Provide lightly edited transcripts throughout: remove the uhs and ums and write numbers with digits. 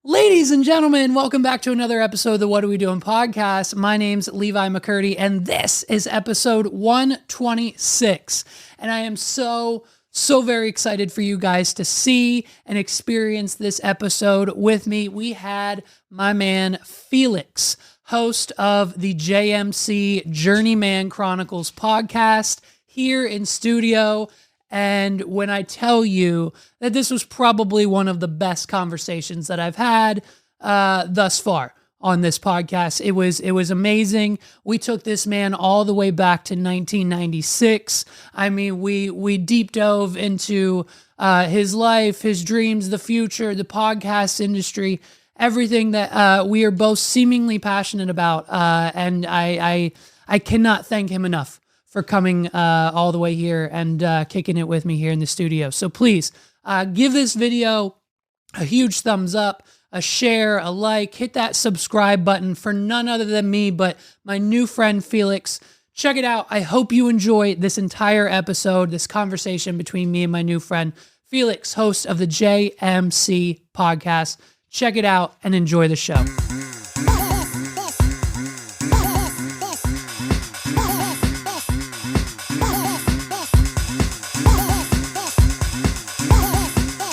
Ladies and gentlemen, welcome back to another episode of the What Are We Doing podcast. My name's Levi McCurdy, and this is episode 126. And I am so very excited for you guys to see and experience this episode with me. We had my man Felix, host of the JMC Journeyman Chronicles podcast, here in studio. And when I tell you that this was probably one of the best conversations that I've had thus far on this podcast, it was amazing. We took this man all the way back to 1996. I mean, we deep dove into his life, his dreams, the future, the podcast industry, everything that we are both seemingly passionate about. And I cannot thank him enough for coming all the way here and kicking it with me here in the studio. So please give this video a huge thumbs up, a share, a like, hit that subscribe button for none other than me, but my new friend Felix. Check it out. I hope you enjoy this entire episode, this conversation between me and my new friend Felix, host of the JMC podcast. Check it out and enjoy the show.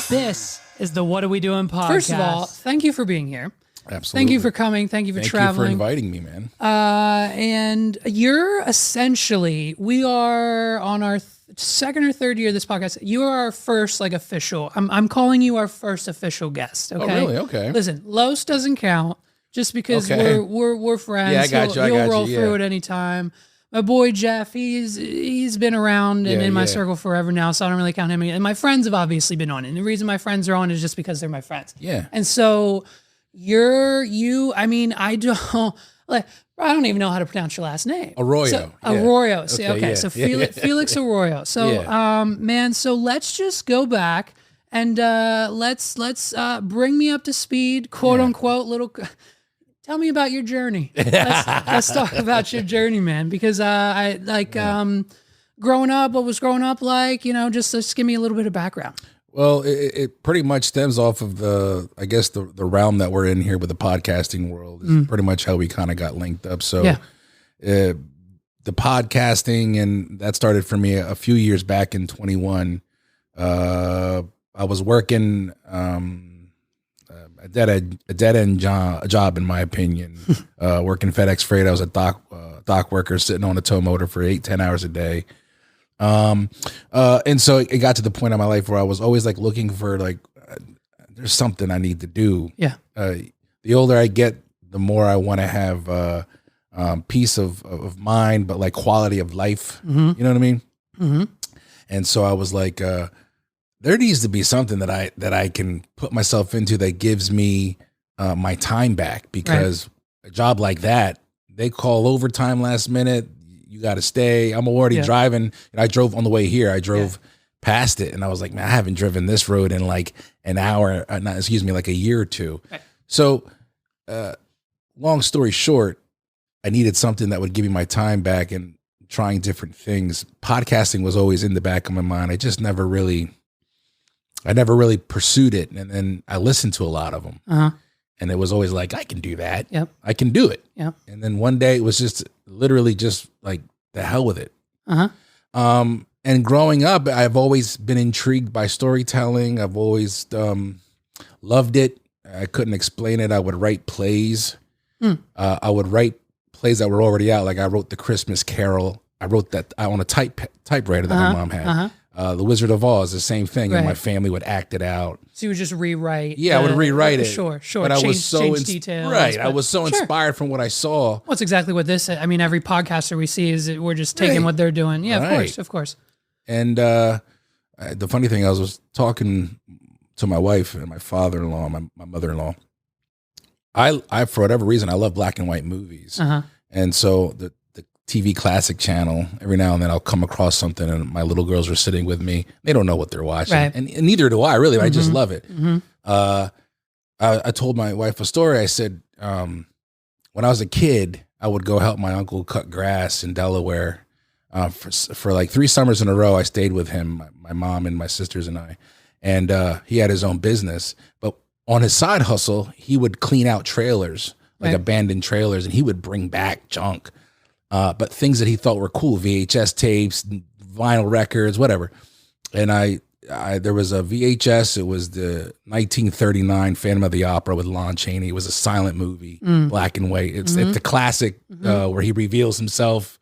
This is the What Are We Doing podcast. First of all, thank you for being here. Absolutely. Thank you for coming. Thank you for traveling. Thank you for inviting me, man. And you're essentially, we are on our second or third year of this podcast. You are our first official. I'm calling you our first official guest. Okay. Oh, really? Okay. Listen, Los doesn't count just because we're friends. Yeah, I got you. He'll roll through at any time. My boy Jeff, he's been around and in my circle forever now, so I don't really count him. And my friends have obviously been on it. And the reason my friends are on is just because they're my friends. Yeah. And so I don't even know how to pronounce your last name. Arroyo. So, Arroyo. See, Okay. So Felix Arroyo. So, man, so let's just go back and let's bring me up to speed, quote unquote, tell me about your journey. Let's talk about your journey, man, because growing up, what was growing up like, just give me a little bit of background. Well, it pretty much stems off of the realm that we're in here with the podcasting world. Is pretty much how we kind of got linked up. So the podcasting, and that started for me a few years back in 21. I was working a dead end job, in my opinion. Working FedEx Freight, I was a dock worker sitting on a tow motor for 8-10 hours a day. And so it got to the point in my life where I was always looking for there's something I need to do. Yeah. The older I get, the more I want to have peace of mind, but quality of life. Mm-hmm. You know what I mean? Mm-hmm. And so I was like, there needs to be something that I can put myself into that gives me my time back, because a job like that, they call overtime last minute. You got to stay. I'm already driving. And I drove on the way here. I drove past it, and I was like, man, I haven't driven this road in an hour. A year or two. Right. So, long story short, I needed something that would give me my time back, and trying different things. Podcasting was always in the back of my mind. I never really pursued it. And then I listened to a lot of them. Uh-huh. And it was always I can do that. Yep. I can do it. Yep. And then one day it was just literally just the hell with it. Uh-huh. And growing up, I've always been intrigued by storytelling. I've always loved it. I couldn't explain it. I would write plays. I would write plays that were already out. I wrote The Christmas Carol. I wrote that on a typewriter that my mom had. Uh-huh. The Wizard of Oz, the same thing, and my family would act it out. So you would just rewrite. Yeah, I would rewrite it. Sure. But I was change details. Right, I was so inspired from what I saw. Well, that's exactly what this. I mean, every podcaster we see is that we're just taking what they're doing. Yeah, of course. And the funny thing, I was talking to my wife and my father-in-law, my mother-in-law. I for whatever reason, I love black and white movies, and so the TV classic channel, every now and then I'll come across something, and my little girls are sitting with me. They don't know what they're watching, and neither do I really. I just love it. I told my wife a story. I said, when I was a kid, I would go help my uncle cut grass in Delaware. For 3 summers in a row, I stayed with him, my mom and my sisters and I. And he had his own business. But on his side hustle, he would clean out trailers, like abandoned trailers, and he would bring back junk. But things that he thought were cool, VHS tapes, vinyl records, whatever. And there was a VHS. It was the 1939 Phantom of the Opera with Lon Chaney. It was a silent movie, black and white. It's the classic where he reveals himself.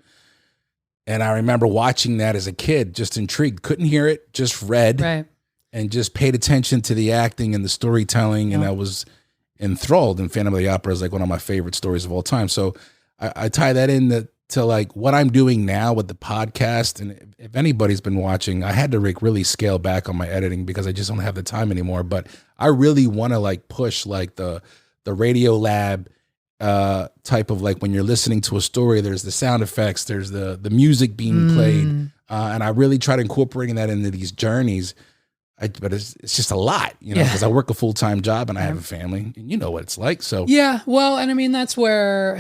And I remember watching that as a kid, just intrigued. Couldn't hear it, just read, and just paid attention to the acting and the storytelling. And I was enthralled. And Phantom of the Opera is like one of my favorite stories of all time. So I tie that in to like what I'm doing now with the podcast. And if anybody's been watching, I had to really scale back on my editing because I just don't have the time anymore. But I really want to like push like the Radio Lab type of like when you're listening to a story, there's the sound effects, there's the music being played. And I really try to incorporating that into these journeys. But it's just a lot, you know, because I work a full-time job and I have a family, and you know what it's like. So well, and I mean that's where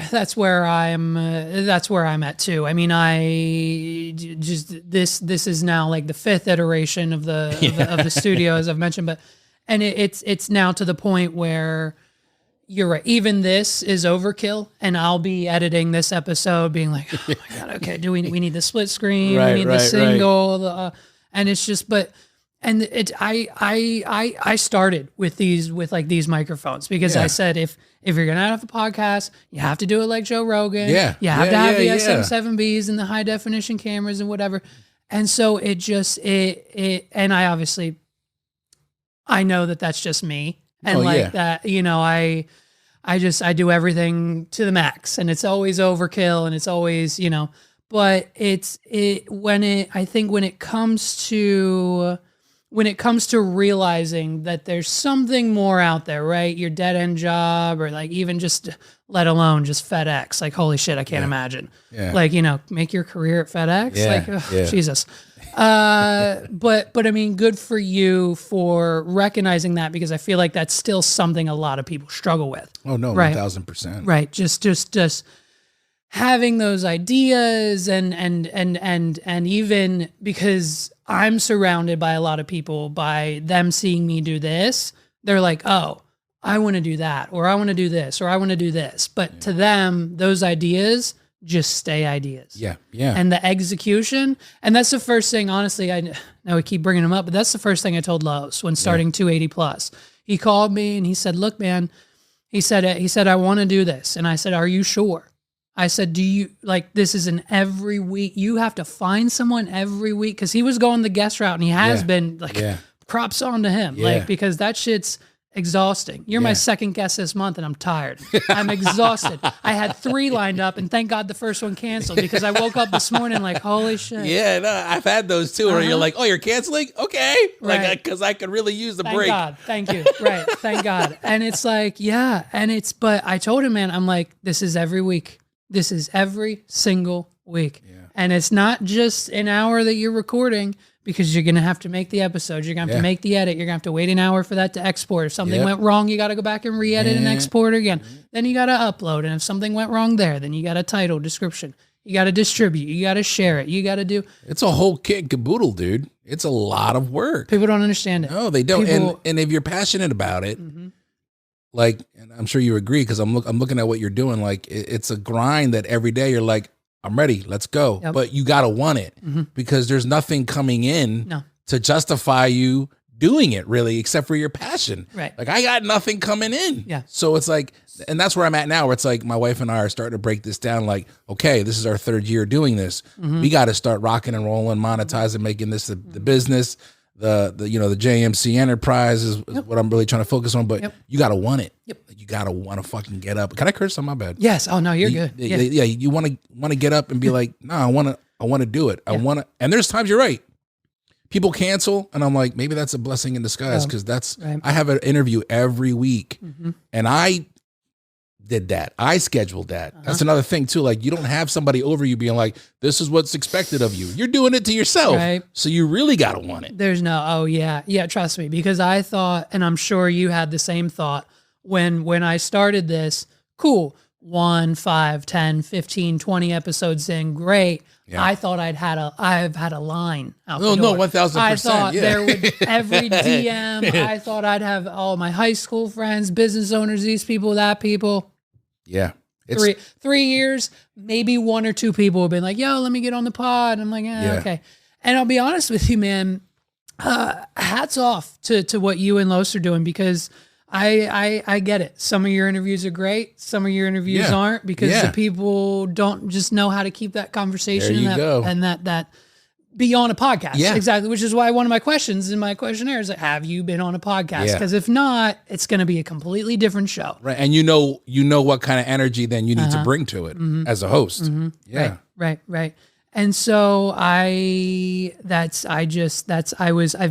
I'm at too. I mean, I just this is now like the 5th iteration of the studio, as I've mentioned, and it's now to the point where you're right. Even this is overkill, and I'll be editing this episode, being like, oh my god, okay, we need the split screen, we need the single, and it's just And I started with these microphones because I said if you're gonna have a podcast, you have to do it like Joe Rogan. You have to have the SM7Bs and the high definition cameras and whatever. And so and I know that that's just me. And that, you know, I do everything to the max, and it's always overkill, and it's always, you know, but I think when it comes to realizing that there's something more out there, right? Your dead end job, or like even just, let alone just FedEx. Like, holy shit, I can't imagine. Like, you know, make your career at FedEx. Jesus. But I mean, good for you for recognizing that, because I feel like that's still something a lot of people struggle with. Oh no, 1000%. Right. Just having those ideas and even because I'm surrounded by a lot of people, by them seeing me do this, they're like, oh, I want to do that, or I want to do this, or I want to do this. But to them, those ideas just stay ideas. Yeah. And the execution, and that's the first thing, honestly, I know we keep bringing them up, but that's the first thing I told Lowe's when starting 280 Plus. He called me and he said, look, man, he said, I want to do this. And I said, are you sure? I said, do you, like, this is an every week, you have to find someone every week? Because he was going the guest route, and he has been, like, props on to him, like, because that shit's exhausting. You're my second guest this month, and I'm tired. I'm exhausted. I had 3 lined up, and thank God the first one canceled, because I woke up this morning like, holy shit. Yeah, no, I've had those too, where you're like, oh, you're canceling? Okay. Like, because I could really use the break. Thank God. Thank you. Right. Thank God. And it's like, but I told him, man, I'm like, this is every week. This is every single week. And it's not just an hour that you're recording, because you're going to have to make the episodes. You're going to have to make the edit. You're going to have to wait an hour for that to export. If something went wrong, you got to go back and re-edit and export again. Then you got to upload. And if something went wrong there, then you got a title, description. You got to distribute. You got to share it. You got to do. It's a whole kit and caboodle, dude. It's a lot of work. People don't understand it. No, they don't. And if you're passionate about it, like, and I'm sure you agree, because I'm looking at what you're doing. Like, it's a grind that every day you're like, I'm ready, let's go. But you got to want it, because there's nothing coming in to justify you doing it, really, except for your passion. Right. Like, I got nothing coming in. Yeah. So it's like, and that's where I'm at now, where it's like my wife and I are starting to break this down. Like, okay, this is our 3rd year doing this. We got to start rocking and rolling, monetizing, making this the business. The JMC enterprise is what I'm really trying to focus on, but you got to want it. You got to want to fucking get up. Can I curse on my bed? Yes. Oh no, you're good. Yeah. You want to get up and be like, no, I want to do it. I want to. And there's times you're right. People cancel, and I'm like, maybe that's a blessing in disguise, because I have an interview every week, and I did that. I scheduled that. That's another thing too. Like, you don't have somebody over you being like, this is what's expected of you. You're doing it to yourself. Right. So you really got to want it. There's no, trust me, because I thought, and I'm sure you had the same thought when I started this, cool, 1, 5, 10, 15, 20 episodes in, great. Yeah. I thought I've had a line out No, the door. 1,000%. I thought yeah. there would every DM. I thought I'd have all my high school friends, business owners, these people, that people. Yeah. 3 years, maybe 1 or 2 people have been like, yo, let me get on the pod. I'm like, okay. And I'll be honest with you, man, hats off to what you and Los are doing, because I get it. Some of your interviews are great. Some of your interviews aren't, because the people don't just know how to keep that conversation and that be on a podcast. Yeah. Exactly. Which is why one of my questions in my questionnaire is like, have you been on a podcast? Yeah. Because if not, it's going to be a completely different show. Right. And you know what kind of energy then you need to bring to it as a host. Mm-hmm. Yeah. Right. And so I've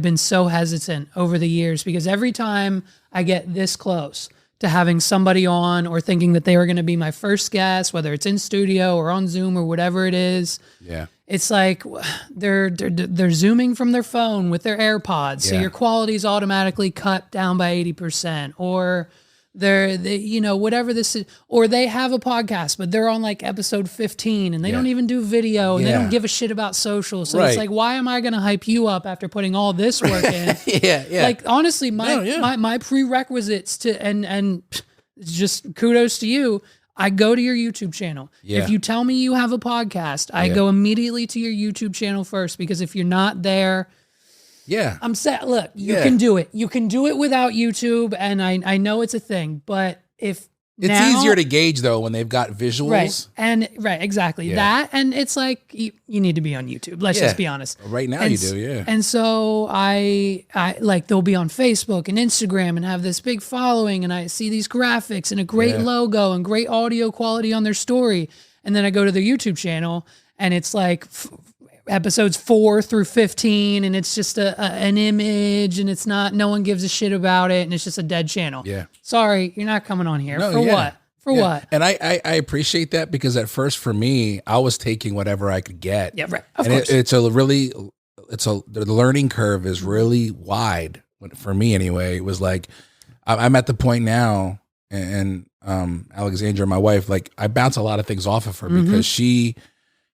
been so hesitant over the years, because every time I get this close to having somebody on or thinking that they were going to be my first guest, whether it's in studio or on Zoom or whatever it is, it's like they're Zooming from their phone with their AirPods. So your quality's automatically cut down by 80%, or whatever this is, or they have a podcast, but they're on like episode 15 and they don't even do video and they don't give a shit about social. So it's like, why am I going to hype you up after putting all this work in? Like, honestly, my prerequisites to, and it's just kudos to you. I go to your YouTube channel. If you tell me you have a podcast, I go immediately to your YouTube channel first, because if you're not there, I'm set. Look, you can do it. You can do it without YouTube, and I know it's a thing, but if it's easier to gauge though when they've got visuals. Exactly. That, and it's like you need to be on YouTube. Let's just be honest. Right now you do, yeah. And so I like, they'll be on Facebook and Instagram and have this big following, and I see these graphics and a great logo and great audio quality on their story, and then I go to their YouTube channel and it's like episodes 4 through 15, and it's just an image, and it's not, no one gives a shit about it, and it's just a dead channel. Sorry, you're not coming on here. What? For what? And I appreciate that, because at first for me, I was taking whatever I could get. Yeah, right. Of course. The learning curve is really wide for me anyway. It was like, I'm at the point now, and Alexandra, my wife, like, I bounce a lot of things off of her, because she,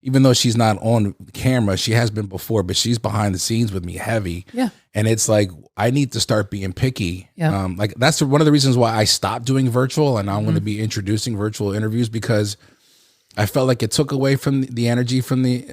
even though she's not on camera, she has been before, but she's behind the scenes with me heavy. Yeah. And it's like, I need to start being picky. Yeah. Like, that's one of the reasons why I stopped doing virtual, and I'm going to be introducing virtual interviews, because I felt like it took away from the energy from the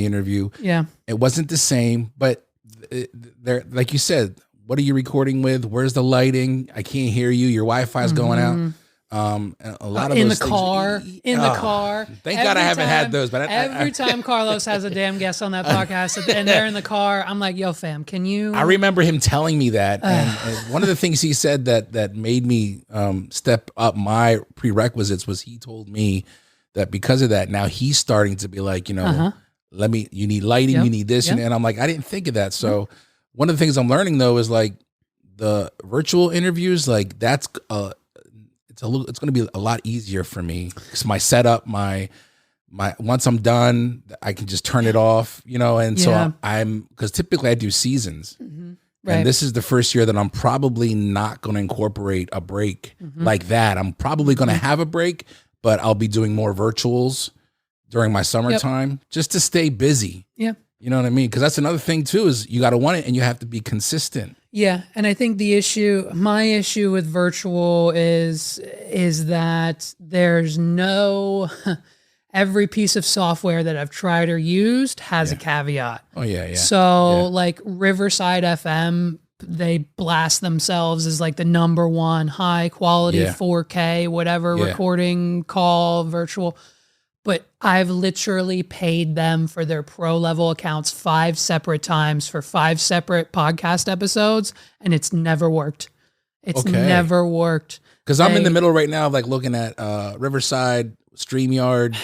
interview. Yeah. It wasn't the same, but there, like you said, what are you recording with? Where's the lighting? I can't hear you. Your Wi-Fi is going out. A lot of in those the car, Thank God I haven't had those, but every time Carlos has a damn guest on that podcast and they're in the car, I'm like, yo, fam, can you? I remember him telling me that, and one of the things he said that made me step up my prerequisites was, he told me that because of that, now he's starting to be like, you need lighting, you need this, and I'm like, I didn't think of that. So one of the things I'm learning though is, like, the virtual interviews, like, that's it's going to be a lot easier for me, because my setup, my once I'm done, I can just turn it off, and so because typically I do seasons, and this is the first year that I'm probably not going to incorporate a break like that. I'm probably going to have a break, but I'll be doing more virtuals during my summertime just to stay busy. Yeah. You know what I mean? Because that's another thing too, is you got to want it and you have to be consistent. Yeah, and I think my issue with virtual is that there's no, every piece of software that I've tried or used has a caveat. Oh yeah. So like Riverside FM, they blast themselves as like the #1 high quality 4K, whatever recording call virtual. But I've literally paid them for their pro level accounts 5 separate times for 5 separate podcast episodes, and it's never worked. It's never worked. Because I'm in the middle right now of like looking at Riverside, StreamYard.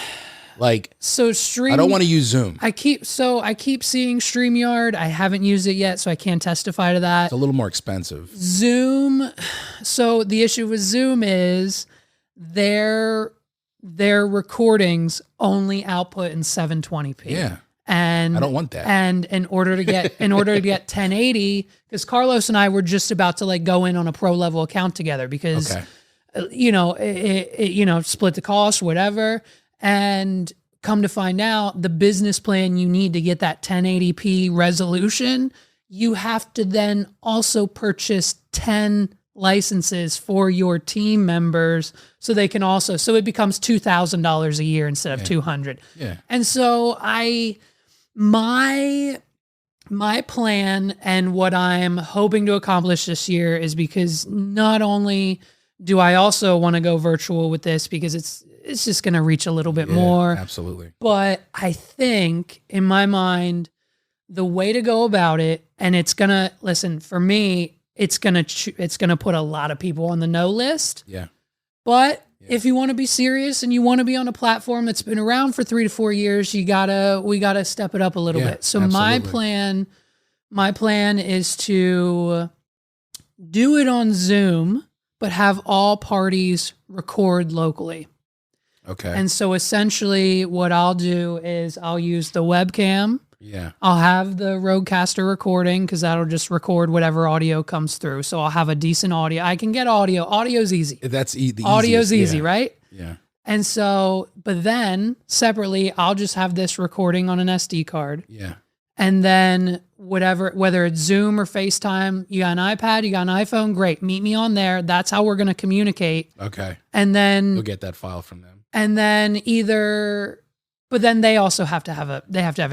Like, so I don't want to use Zoom. I keep seeing StreamYard. I haven't used it yet, so I can't testify to that. It's a little more expensive. Zoom. So the issue with Zoom is their recordings only output in 720p. Yeah. And I don't want that. And in order to get 1080, because Carlos and I were just about to like go in on a pro level account together, because split the cost, whatever. And come to find out, the business plan you need to get that 1080p resolution, you have to then also purchase 10 licenses for your team members so they can also, so it becomes $2,000 a year instead of 200. Yeah. And so my plan and what I'm hoping to accomplish this year is, because not only do I also want to go virtual with this, because it's just going to reach a little bit more. Absolutely. But I think in my mind, the way to go about it, and it's going to, listen, for me, it's going to put a lot of people on the no list. Yeah. But if you want to be serious and you want to be on a platform that's been around for 3 to 4 years, we gotta step it up a little bit. So absolutely. my plan is to do it on Zoom, but have all parties record locally. Okay. And so essentially what I'll do is I'll use the webcam. Yeah. I'll have the Rodecaster recording, because that'll just record whatever audio comes through. So I'll have a decent audio. I can get audio. Audio's easy. That's the audio's easiest. easy, right? Yeah. And so, but then separately, I'll just have this recording on an SD card. Yeah. And then whether it's Zoom or FaceTime, you got an iPad, you got an iPhone, great. Meet me on there. That's how we're going to communicate. Okay. And then you'll get that file from them. And then but then they also have to have a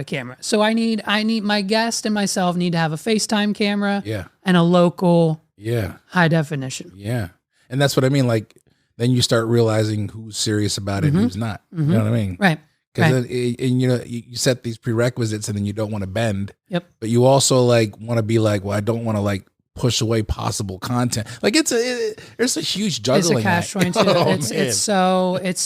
camera. So I need my guest and myself need to have a FaceTime camera. Yeah. And a local. Yeah. High definition. Yeah. And that's what I mean. Like, then you start realizing who's serious about it and who's not. You know what I mean? Right. Because you set these prerequisites and then you don't want to bend. Yep. But you also want to be like, well, I don't want to push away possible content. Like there's a huge juggling. It's a catch 22. It's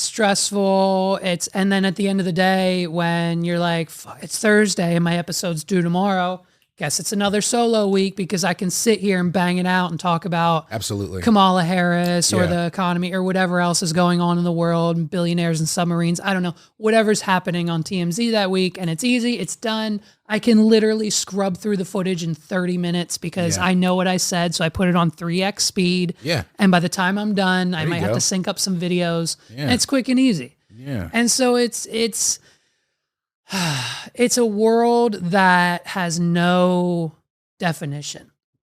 stressful. And then at the end of the day, when you're like, it's Thursday and my episode's due tomorrow, guess it's another solo week, because I can sit here and bang it out and talk about absolutely Kamala Harris or the economy or whatever else is going on in the world, billionaires and submarines. I don't know, whatever's happening on TMZ that week. And it's easy. It's done. I can literally scrub through the footage in 30 minutes because I know what I said. So I put it on 3x speed. Yeah. And by the time I'm done, I might have to sync up some videos. Yeah. And it's quick and easy. Yeah. And so it's a world that has no definition.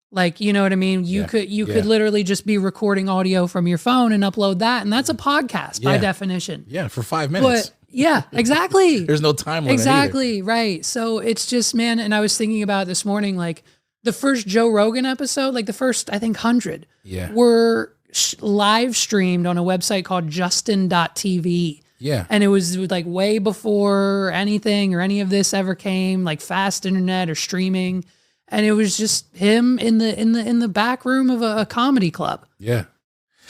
Like, you know what I mean? You could literally just be recording audio from your phone and upload that. And that's a podcast by definition. Yeah. For 5 minutes. But yeah, exactly. There's no time limit. Exactly. Either. Right. So it's just, man. And I was thinking about it this morning, like the first Joe Rogan episode, like the first, I think 100 were live streamed on a website called Justin.tv. Yeah. And it was like way before anything or any of this ever came, like fast internet or streaming. And it was just him in the back room of a comedy club. Yeah.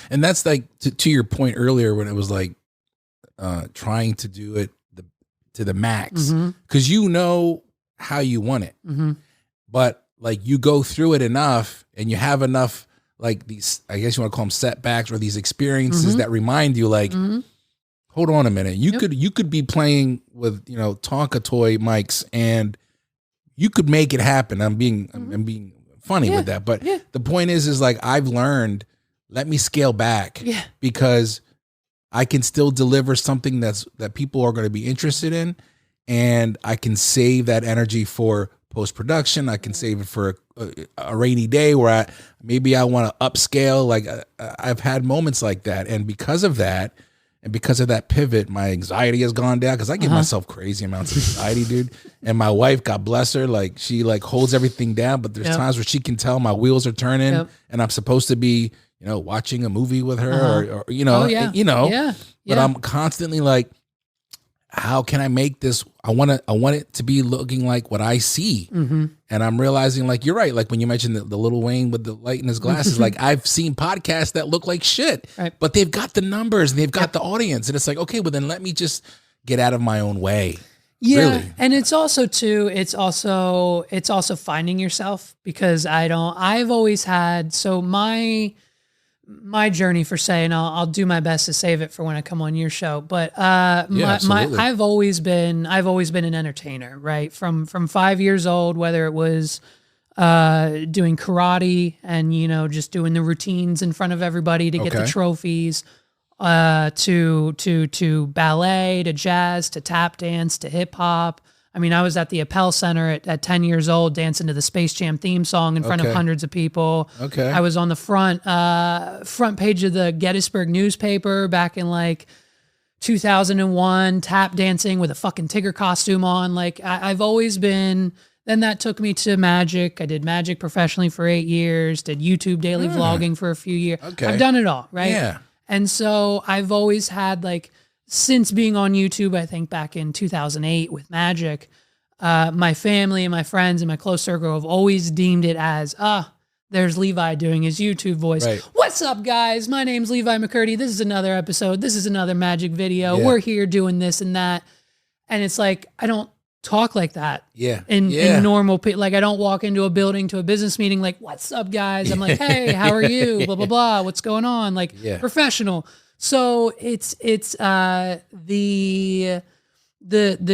And that's like to your point earlier when it was like trying to do it to the max, because you know how you want it. But like you go through it enough and you have enough like these, I guess you want to call them setbacks or these experiences that remind you like, hold on a minute. You could be playing with, Tonka toy mics and you could make it happen. I'm being funny with that. But the point is like, I've learned, let me scale back because I can still deliver something that people are going to be interested in. And I can save that energy for post-production. I can save it for a rainy day where I want to upscale. Like I've had moments like that. And because of that, and because of that pivot, my anxiety has gone down because I give myself crazy amounts of anxiety, dude. And my wife, God bless her, like she like holds everything down, but there's times where she can tell my wheels are turning and I'm supposed to be, watching a movie with her but I'm constantly like, how can I make this? I want it to be looking like what I see. And I'm realizing like, you're right. Like when you mentioned the little Wayne with the light in his glasses, like I've seen podcasts that look like shit, but they've got the numbers and they've got the audience. And it's like, okay, well then let me just get out of my own way. Yeah. Really. And it's also finding yourself, because I've always had, so my journey for saying I'll do my best to save it for when I come on your show. But I've always been an entertainer, right? From 5 years old, whether it was doing karate and, just doing the routines in front of everybody to get the trophies, to ballet, to jazz, to tap dance, to hip hop. I mean, I was at the Appel Center at 10 years old dancing to the Space Jam theme song in front of hundreds of people. Okay. I was on the front page of the Gettysburg newspaper back in like 2001, tap dancing with a fucking Tigger costume on. Like I've always been. Then that took me to magic. I did magic professionally for 8 years, did YouTube daily vlogging for a few years. Okay. I've done it all, right? Yeah. And so I've always had since being on YouTube, I think back in 2008 with magic, my family and my friends and my close circle have always deemed it as, there's Levi doing his YouTube voice. Right. What's up, guys? My name's Levi McCurdy. This is another episode. This is another magic video. Yeah. We're here doing this and that. And it's like, I don't talk like that. Yeah. In normal, like I don't walk into a building to a business meeting like, what's up, guys? I'm like, hey, how are you? Blah, blah, blah. What's going on? Like professional. So it's the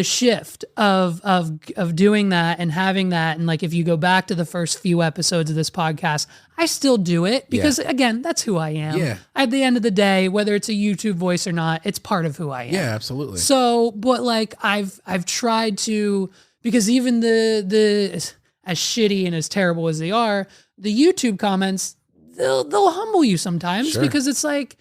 shift of doing that and having that. And like, if you go back to the first few episodes of this podcast, I still do it because again, that's who I am. Yeah. At the end of the day, whether it's a YouTube voice or not, it's part of who I am. Yeah, absolutely. So, but like I've tried to, because even the as shitty and as terrible as they are, the YouTube comments, they'll humble you sometimes because it's like,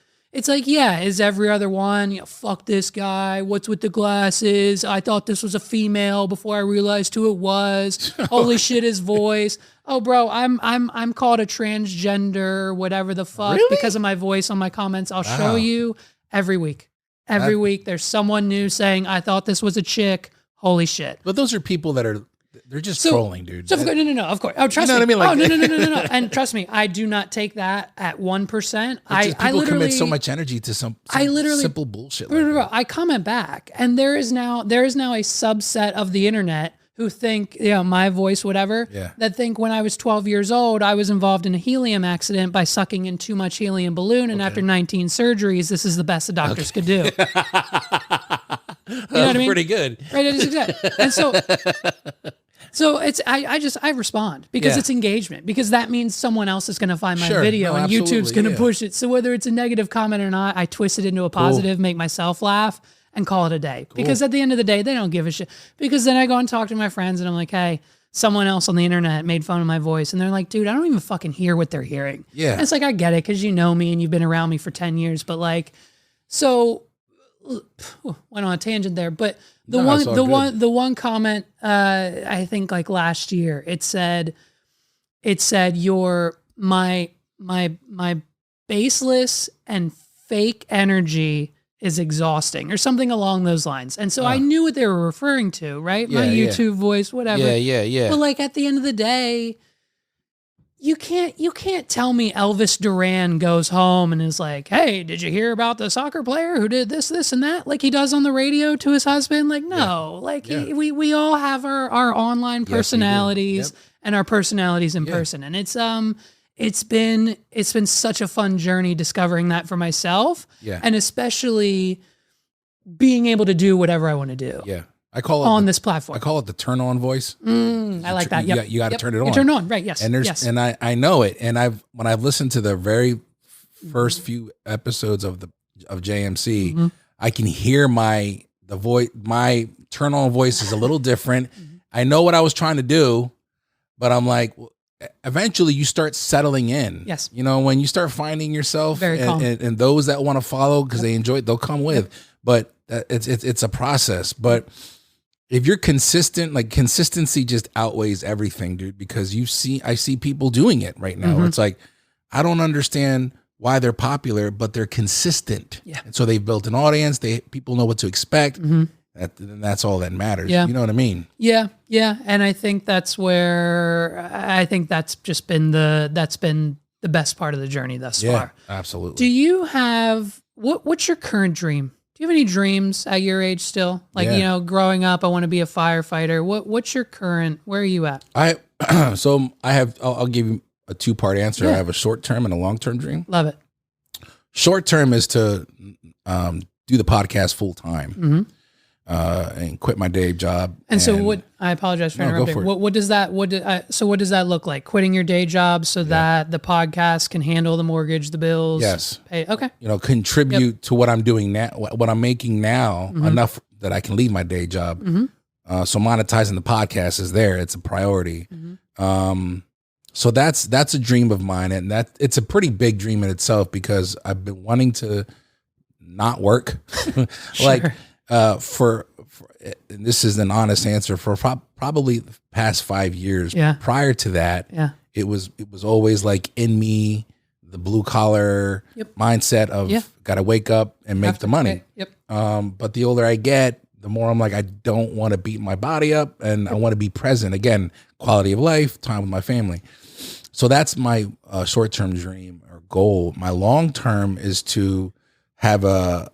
yeah, is every other one, fuck this guy, what's with the glasses? I thought this was a female before I realized who it was. Holy shit, his voice. Oh, bro, I'm called a transgender, whatever the fuck, because of my voice on my comments. I'll show you every week. Every week there's someone new saying, I thought this was a chick. Holy shit. But those are people that they're just trolling, dude. So no, of course. Oh, trust me. What I mean? Like, no. And trust me, I do not take that at 1%. I literally commit so much energy to some simple bullshit. I comment back, and there is now a subset of the internet who think, my voice, whatever, that think when I was 12 years old, I was involved in a helium accident by sucking in too much helium balloon, and after 19 surgeries, this is the best the doctors could do. You know what I mean? Pretty good. Right, it is exactly. And so it's I respond because it's engagement, because that means someone else is going to find my video and YouTube's going to push it. So whether it's a negative comment or not, I twist it into a positive, make myself laugh, and call it a day. Cool. Because at the end of the day, they don't give a shit. Because then I go and talk to my friends and I'm like, hey, someone else on the internet made fun of my voice, and they're like, dude, I don't even fucking hear what they're hearing. Yeah, and it's like, I get it because you know me and you've been around me for 10 years, but like, so went on a tangent there, but the one comment, I think like last year, it said you're my baseless and fake energy is exhausting or something along those lines. And so I knew what they were referring to, right? My YouTube voice, whatever. Yeah. But like at the end of the day, you can't tell me Elvis Duran goes home and is like, hey, did you hear about the soccer player who did this, and that? Like he does on the radio to his husband. Like, no, we all have our online personalities and our personalities in person. And it's been such a fun journey discovering that for myself. Yeah. And especially being able to do whatever I want to do. Yeah. I call it on this platform. I call it the turn on voice. I like that. Yep. You got to turn it on. Turn on, right? Yes. And and I know it. And when I've listened to the very first few episodes of JMC, I can hear my turn on voice is a little different. I know what I was trying to do, but I'm like, eventually you start settling in. Yes. When you start finding yourself and those that want to follow because they enjoy it, they'll come with. But it's a process. But if you're consistent, like consistency just outweighs everything, dude, because I see people doing it right now. Where it's like, I don't understand why they're popular, but they're consistent. Yeah. And so they've built an audience. People know what to expect. That's all that matters. Yeah. You know what I mean? Yeah. Yeah. And I think that's just been the best part of the journey thus far. Absolutely. Do you have, what's your current dream? Do you have any dreams at your age still? Like, growing up, I want to be a firefighter. What's your current, where are you at? I'll give you a 2-part answer. Yeah. I have a short-term and a long-term dream. Love it. Short-term is to do the podcast full-time. and quit my day job. And so what, I apologize for interrupting. What does that look like? Quitting your day job so that the podcast can handle the mortgage, the bills. Yes. Pay. Okay. Contribute to what I'm doing now, what I'm making now, enough that I can leave my day job. So monetizing the podcast is there. It's a priority. So that's a dream of mine. And that it's a pretty big dream in itself because I've been wanting to not work. Like, for and this is an honest answer, for probably the past 5 years. Prior to that, it was always like in me, the blue collar mindset of got to wake up and make the money. But the older I get, the more I'm like, I don't want to beat my body up, and I want to be present. Again, quality of life, time with my family. So that's my short-term dream or goal. My long-term is to have a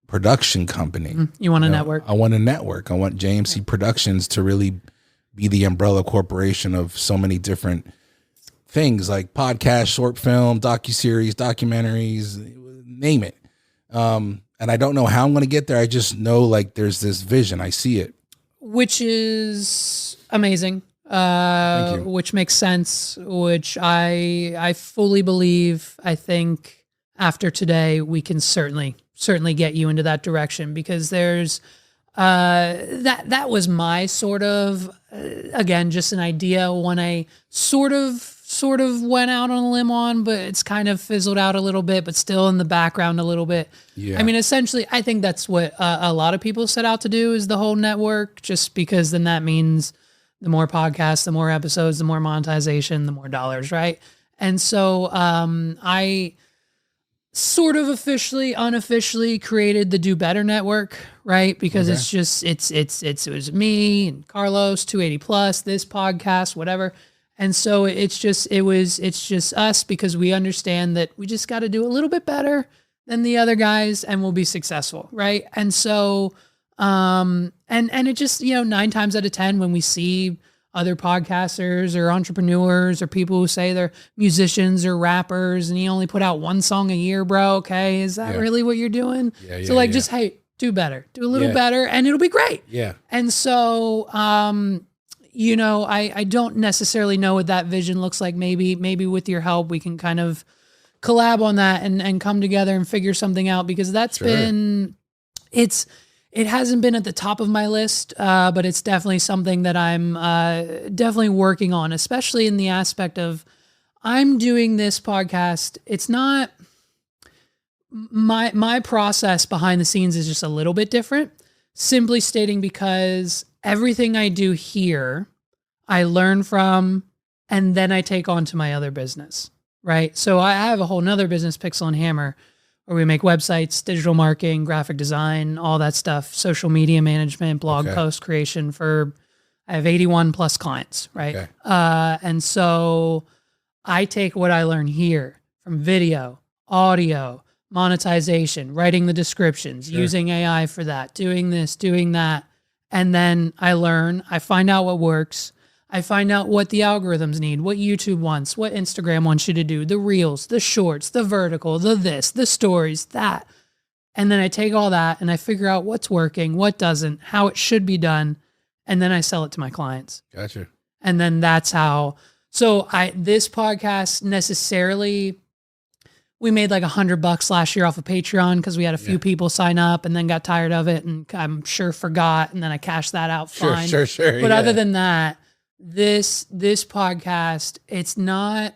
production company. You want a network? I want a network. I want JMC Productions to really be the umbrella corporation of so many different things like podcast, short film, docuseries, documentaries, name it. And I don't know how I'm going to get there. I just know like there's this vision. I see it. Which is amazing. Which makes sense, which I fully believe. I think after today, we can certainly get you into that direction, because there's that was my sort of again, just an idea when I sort of went out on a limb on, but it's kind of fizzled out a little bit, but still in the background a little bit. I mean, essentially, I think that's what a lot of people set out to do, is the whole network, just because then that means the more podcasts, the more episodes, the more monetization, the more dollars, right? And so I sort of unofficially created the Do Better Network, right? Because it's just, it was me and Carlos, 280 Plus, this podcast, whatever. And so it's just us, because we understand that we just got to do a little bit better than the other guys and we'll be successful, right? And so, and it just, 9 times out of 10, when we see other podcasters or entrepreneurs or people who say they're musicians or rappers and you only put out 1 song a year, bro, okay, is that really what you're doing? So just, hey, do better, do a little better, and it'll be great. And so, I don't necessarily know what that vision looks like. Maybe with your help, we can kind of collab on that and come together and figure something out, because that's been, it hasn't been at the top of my list, but it's definitely something that I'm definitely working on, especially in the aspect of I'm doing this podcast. It's not my process behind the scenes is just a little bit different, simply stating because everything I do here, I learn from, and then I take on to my other business, right? So I have a whole nother business, Pixel and Hammer, where we make websites, digital marketing, graphic design, all that stuff, social media management, blog post creation I have 81 plus clients, right? And so I take what I learn here from video, audio, monetization, writing the descriptions, using AI for that, doing this, doing that. And then I learn, I find out what works. I find out what the algorithms need, what YouTube wants, what Instagram wants you to do, the reels, the shorts, the vertical, the this, the stories, that. And then I take all that and I figure out what's working, what doesn't, how it should be done. And then I sell it to my clients. Gotcha. And then that's how, this podcast necessarily, we made like $100 last year off of Patreon because we had a few people sign up and then got tired of it and I'm sure forgot. And then I cashed that out fine. Sure. But other than that, this podcast, it's not,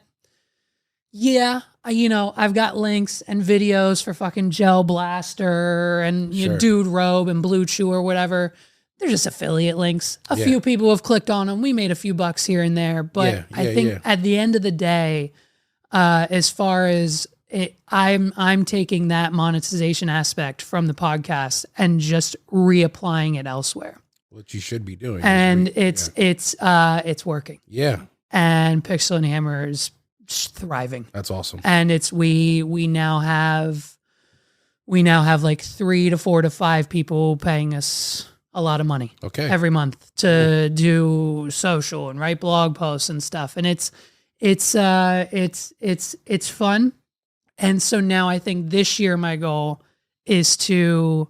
I've got links and videos for fucking Gel Blaster and Dude Robe and Blue Chew or whatever. They're just affiliate links. A few people have clicked on them. We made a few bucks here and there, but I think at the end of the day, as far as it, I'm taking that monetization aspect from the podcast and just reapplying it elsewhere. What you should be doing. And it's working. Yeah. And Pixel and Hammer is thriving. That's awesome. And we now have like 3 to 4 to 5 people paying us a lot of money every month to do social and write blog posts and stuff. And it's fun. And so now I think this year my goal is to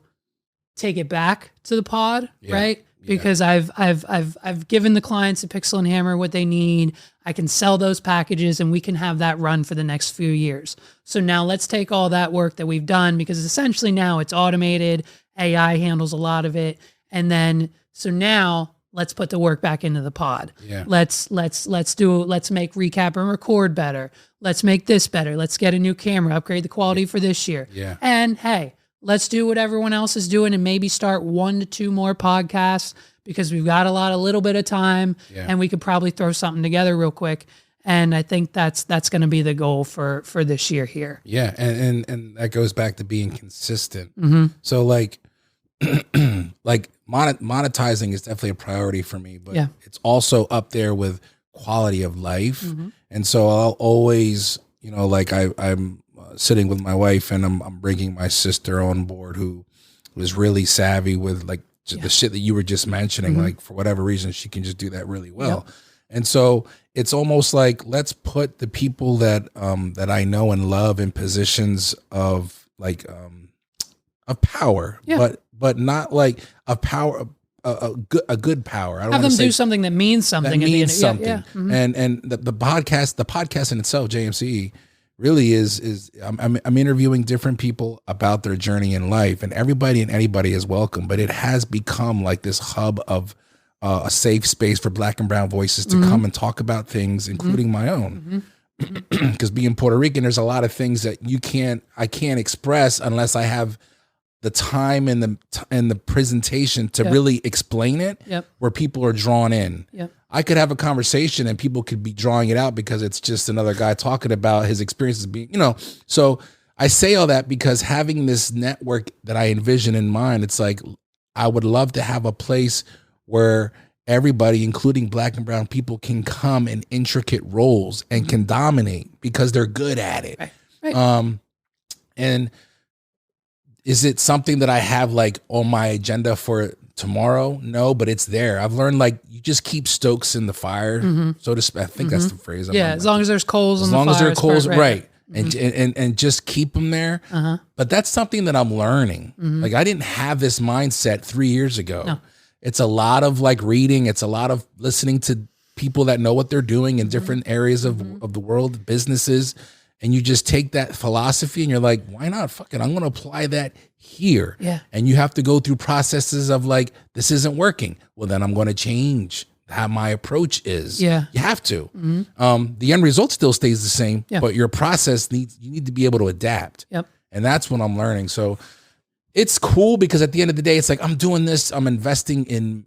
take it back to the pod, right? Because I've given the clients a Pixel and Hammer what they need. I can sell those packages and we can have that run for the next few years. So now let's take all that work that we've done, because essentially now it's automated. AI handles a lot of it. And then, so now let's put the work back into the pod. Yeah. Let's make recap and record better. Let's make this better. Let's get a new camera, upgrade the quality for this year. Yeah. And hey, let's do what everyone else is doing and maybe start 1 to 2 more podcasts, because we've got a little bit of time and we could probably throw something together real quick. And I think that's going to be the goal for this year here. Yeah. And that goes back to being consistent. Mm-hmm. So like monetizing is definitely a priority for me, but it's also up there with quality of life. Mm-hmm. And so I'll always, like I'm sitting with my wife and I'm bringing my sister on board, who was really savvy with like the shit that you were just mentioning. Mm-hmm. Like for whatever reason, she can just do that really well. Yep. And so it's almost like, let's put the people that I know and love in positions of like of power, but not like a power, a good power. I don't have them do something that means something. That means something. Yeah. Mm-hmm. And the podcast in itself, JMC, really is I'm interviewing different people about their journey in life, and everybody and anybody is welcome. But it has become like this hub of a safe space for Black and brown voices to come and talk about things, including my own. Because being Puerto Rican, there's a lot of things that I can't express unless I have the time and the presentation to really explain it, where people are drawn in. I could have a conversation and people could be drawing it out because it's just another guy talking about his experiences being, so I say all that because having this network that I envision in mind, it's like, I would love to have a place where everybody, including Black and brown people, can come in intricate roles and can dominate because they're good at it. Right. And is it something that I have like on my agenda for tomorrow? No, but it's there. I've learned like you just keep stokes in the fire, so to speak. I think that's the phrase. As long as there's coals on the fire. As long as there are coals, right. Mm-hmm. And just keep them there. But that's something that I'm learning. Like I didn't have this mindset 3 years ago. No. It's a lot of like reading. It's a lot of listening to people that know what they're doing in different areas of the world, businesses. And you just take that philosophy and you're like, why not? Fuck it. I'm going to apply that here. Yeah. And you have to go through processes of like, this isn't working. Well, then I'm going to change how my approach is. Yeah. You have to. The end result still stays the same, but your process you need to be able to adapt. Yep. And that's what I'm learning. So it's cool because at the end of the day, it's like, I'm doing this, I'm investing in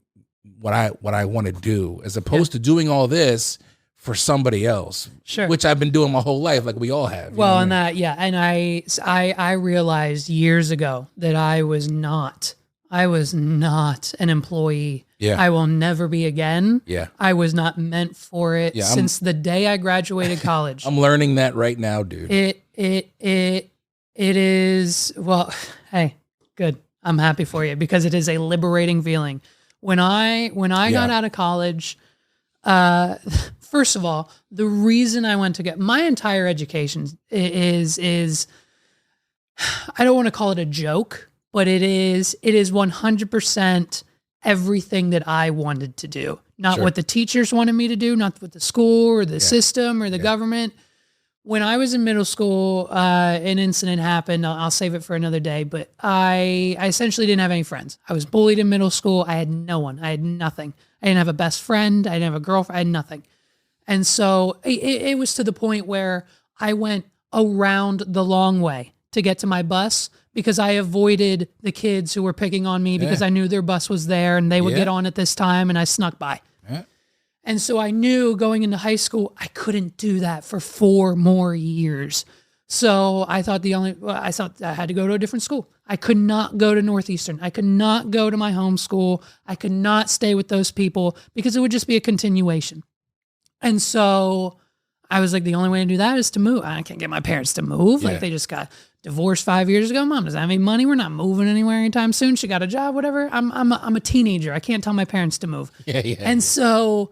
what I want to do, as opposed to doing all this for somebody else, which I've been doing my whole life, like we all have. Well, and that, and I realized years ago that I was not an employee. Yeah. I will never be again. Yeah. I was not meant for it since the day I graduated college. I'm learning that right now, dude. It is, well, hey, good. I'm happy for you because it is a liberating feeling. When I got out of college, first of all, the reason I went to get my entire education is I don't want to call it a joke, but it is 100% everything that I wanted to do. Not what the teachers wanted me to do, not what the school or the system or the government. When I was in middle school, an incident happened. I'll save it for another day, but I essentially didn't have any friends. I was bullied in middle school. I had no one. I had nothing. I didn't have a best friend. I didn't have a girlfriend. I had nothing. And so it was to the point where I went around the long way to get to my bus because I avoided the kids who were picking on me because I knew their bus was there and they would get on at this time, and I snuck by. Yeah. And so I knew going into high school, I couldn't do that for 4 more years. So I thought I had to go to a different school. I could not go to Northeastern. I could not go to my home school. I could not stay with those people because it would just be a continuation. And so I was like, the only way to do that is to move. I can't get my parents to move. Like they just got divorced 5 years ago. Mom doesn't have any money. We're not moving anywhere anytime soon. She got a job, whatever. I'm a teenager. I can't tell my parents to move. And so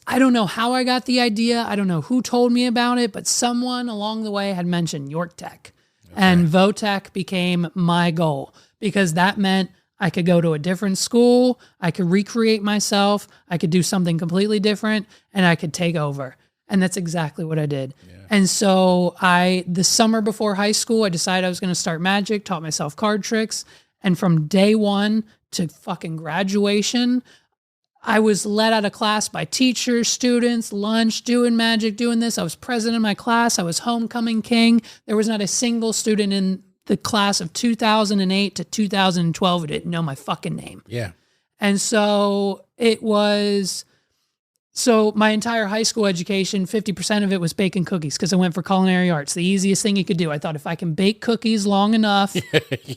I don't know how I got the idea. I don't know who told me about it, but someone along the way had mentioned York Tech. And Votech became my goal because that meant I could go to a different school, I could recreate myself, I could do something completely different, and I could take over. And that's exactly what I did. Yeah. And so the summer before high school, I decided I was going to start magic, taught myself card tricks. And from day one to fucking graduation, I was let out of class by teachers, students, lunch, doing magic, doing this. I was president of my class. I was homecoming king. There was not a single student in the class of 2008 to 2012 who didn't know my fucking name. Yeah. And so my entire high school education, 50% of it was baking cookies because I went for culinary arts, the easiest thing you could do. I thought if I can bake cookies long enough,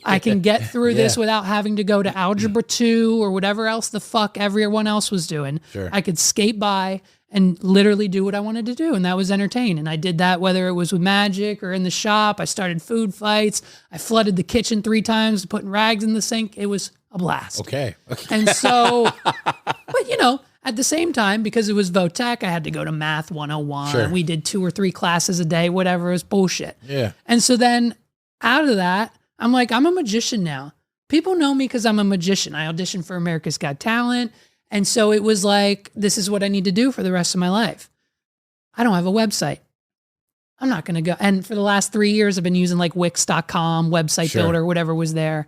I can get through this without having to go to algebra 2 or whatever else the fuck everyone else was doing. Sure. I could skate by and literally do what I wanted to do, and that was entertain. And I did that whether it was with magic or in the shop. I started food fights. I flooded the kitchen 3 times, putting rags in the sink. It was a blast. Okay. And so, but you know, at the same time, because it was Votech, I had to go to Math 101. Sure. We did 2 or 3 classes a day, whatever. It was bullshit. Yeah. And so then out of that, I'm like, I'm a magician now. People know me because I'm a magician. I auditioned for America's Got Talent. And so it was like, this is what I need to do for the rest of my life. I don't have a website. I'm not going to go. And for the last 3 years, I've been using like Wix.com, website builder, whatever was there.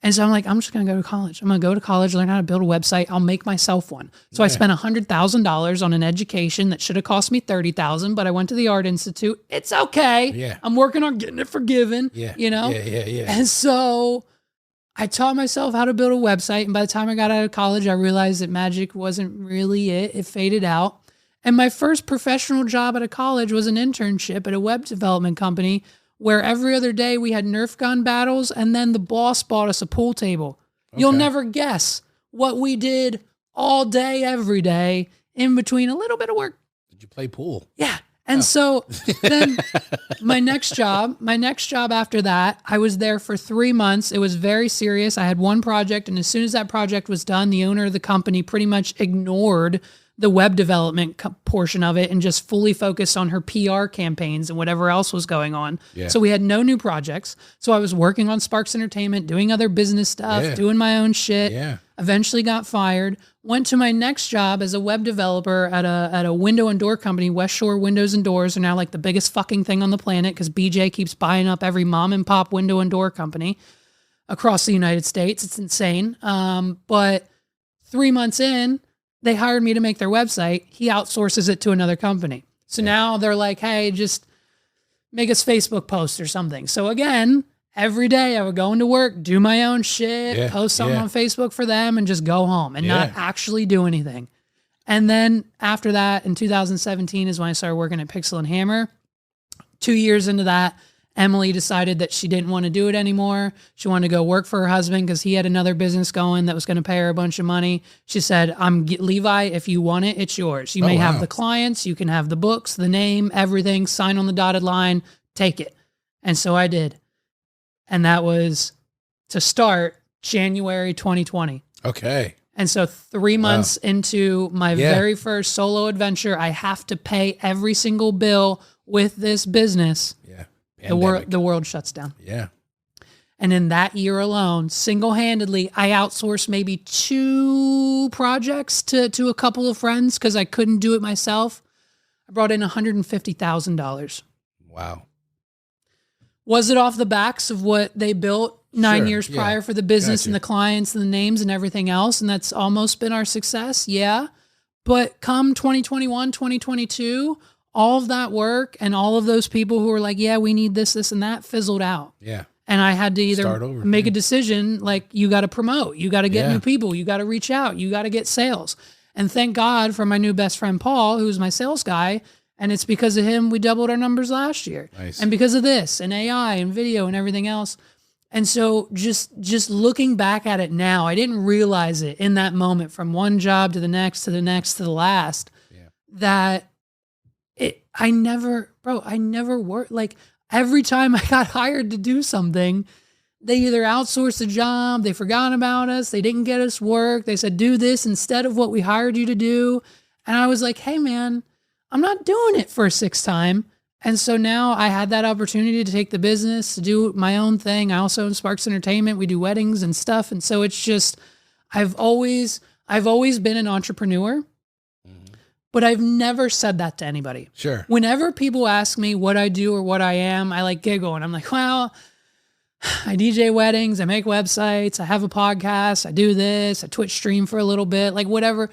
And so I'm like, I'm just going to go to college. I'm going to go to college, learn how to build a website. I'll make myself one. So I spent $100,000 on an education that should have cost me $30,000, but I went to the Art Institute. It's okay. Yeah. I'm working on getting it forgiven. Yeah. You know? Yeah. And so I taught myself how to build a website. And by the time I got out of college, I realized that magic wasn't really it. It faded out. And my first professional job out of college was an internship at a web development company where every other day we had Nerf gun battles, and then the boss bought us a pool table. You'll never guess what we did all day, every day, in between a little bit of work. Did you play pool? Yeah. And so then my next job after that, I was there for 3 months. It was very serious. I had one project, and as soon as that project was done, the owner of the company pretty much ignored the web development portion of it and just fully focused on her PR campaigns and whatever else was going on. Yeah. So we had no new projects. So I was working on Sparks Entertainment, doing other business stuff, doing my own shit. Yeah. Eventually got fired. Went to my next job as a web developer at a window and door company. West Shore Windows and Doors are now like the biggest fucking thing on the planet because BJ keeps buying up every mom and pop window and door company across the United States. It's insane. But 3 months in, they hired me to make their website. He outsources it to another company. So now they're like, hey, just make us Facebook posts or something. So again, every day I would go into work, do my own shit, post something on Facebook for them, and just go home and not actually do anything. And then after that, in 2017 is when I started working at Pixel and Hammer. 2 years into that, Emily decided that she didn't want to do it anymore. She wanted to go work for her husband because he had another business going that was going to pay her a bunch of money. She said, Levi, if you want it, it's yours. You may have the clients, you can have the books, the name, everything, sign on the dotted line, take it. And so I did. And that was to start January 2020. Okay. And so 3 months into my very first solo adventure, I have to pay every single bill with this business. Yeah. The world shuts down. Yeah. And in that year alone, single-handedly, I outsourced maybe 2 projects to a couple of friends because I couldn't do it myself. I brought in $150,000. Wow. Was it off the backs of what they built 9 years prior for the business and the clients and the names and everything else? And that's almost been our success. Yeah. But come 2021, 2022, all of that work and all of those people who were like, yeah, we need this, this, and that fizzled out. Yeah. And I had to either make a decision, like you got to promote, you got to get new people, you got to reach out, you got to get sales. And thank God for my new best friend, Paul, who's my sales guy. And it's because of him we doubled our numbers last year. Nice. And because of this and AI and video and everything else. And so just looking back at it now, I didn't realize it in that moment from one job to the next, to the next, to the last, that I never worked. Like every time I got hired to do something, they either outsourced the job, they forgot about us, they didn't get us work. They said, do this instead of what we hired you to do. And I was like, hey man, I'm not doing it for a 6th time. And so now I had that opportunity to take the business, to do my own thing. I also own Sparks Entertainment. We do weddings and stuff. And so it's just, I've always been an entrepreneur, but I've never said that to anybody. Sure. Whenever people ask me what I do or what I am, I like giggle and I'm like, well, I DJ weddings, I make websites, I have a podcast, I do this, I Twitch stream for a little bit, like whatever.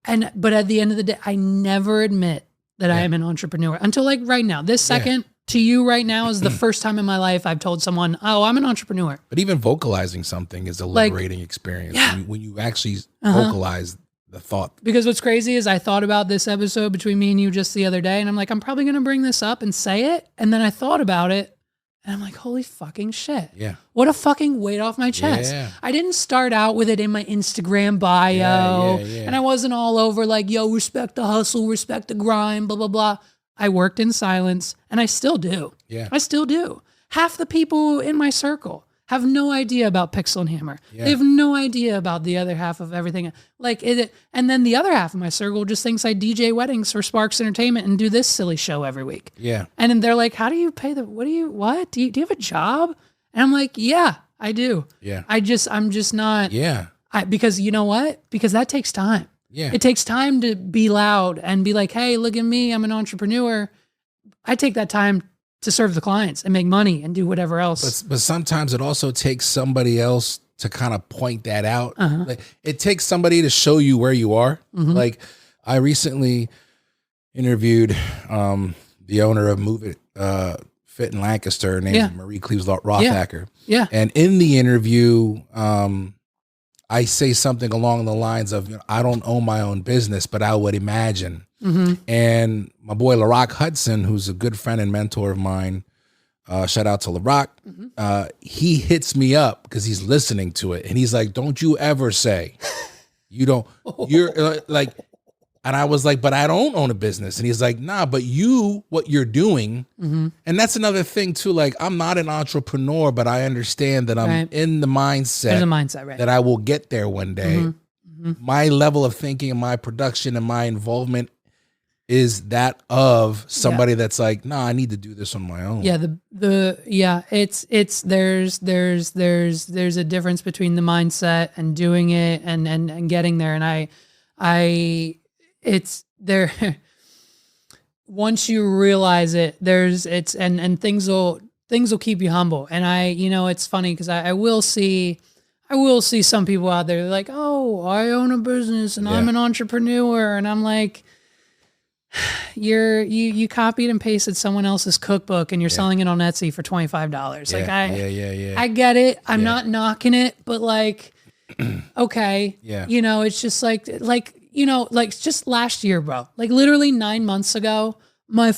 But at the end of the day, I never admit that I am an entrepreneur until like right now. This second to you right now is the first time in my life I've told someone, oh, I'm an entrepreneur. But even vocalizing something is a liberating experience. Yeah. When you actually vocalize the thought. Because what's crazy is I thought about this episode between me and you just the other day, and I'm like, I'm probably going to bring this up and say it. And then I thought about it, and I'm like, holy fucking shit. Yeah. What a fucking weight off my chest. Yeah. I didn't start out with it in my Instagram bio, and I wasn't all over like, yo, respect the hustle, respect the grind, blah, blah, blah. I worked in silence, and I still do. Yeah. I still do. Half the people in my circle have no idea about Pixel and Hammer. Yeah. They have no idea about the other half of everything. Like and then the other half of my circle just thinks I DJ weddings for Sparks Entertainment and do this silly show every week. Yeah. And then they're like, how do you pay what? Do you have a job? And I'm like, yeah, I do. Yeah. I'm just not. Yeah. Because you know what? Because that takes time. Yeah. It takes time to be loud and be like, hey, look at me. I'm an entrepreneur. I take that time to serve the clients and make money and do whatever else. But sometimes it also takes somebody else to kind of point that out. Like, it takes somebody to show you where you are. Like I recently interviewed the owner of Move It Fit in Lancaster, named Marie Cleves Rothacker. Yeah. And in the interview, I say something along the lines of, I don't own my own business, but I would imagine. And my boy LaRock Hudson, who's a good friend and mentor of mine, shout out to LaRock, he hits me up because he's listening to it. And he's like, don't you ever say, you're like, and I was like, but I don't own a business. And he's like, nah, but what you're doing. And that's another thing too. Like, I'm not an entrepreneur, but I understand that I'm in the mindset, There's a mindset, right? that I will get there one day. My level of thinking and my production and my involvement is that of somebody that's like, nah, I need to do this on my own. Yeah, there's a difference between the mindset and doing it and getting there. And it's there. Once you realize it, and things will keep you humble. And it's funny because I will see some people out there like, oh, I own a business and I'm an entrepreneur, and I'm like, you copied and pasted someone else's cookbook and you're selling it on Etsy for $25. Like I get it. I'm not knocking it, but like, okay. Yeah. It's just like just last year, bro, like literally 9 months ago, my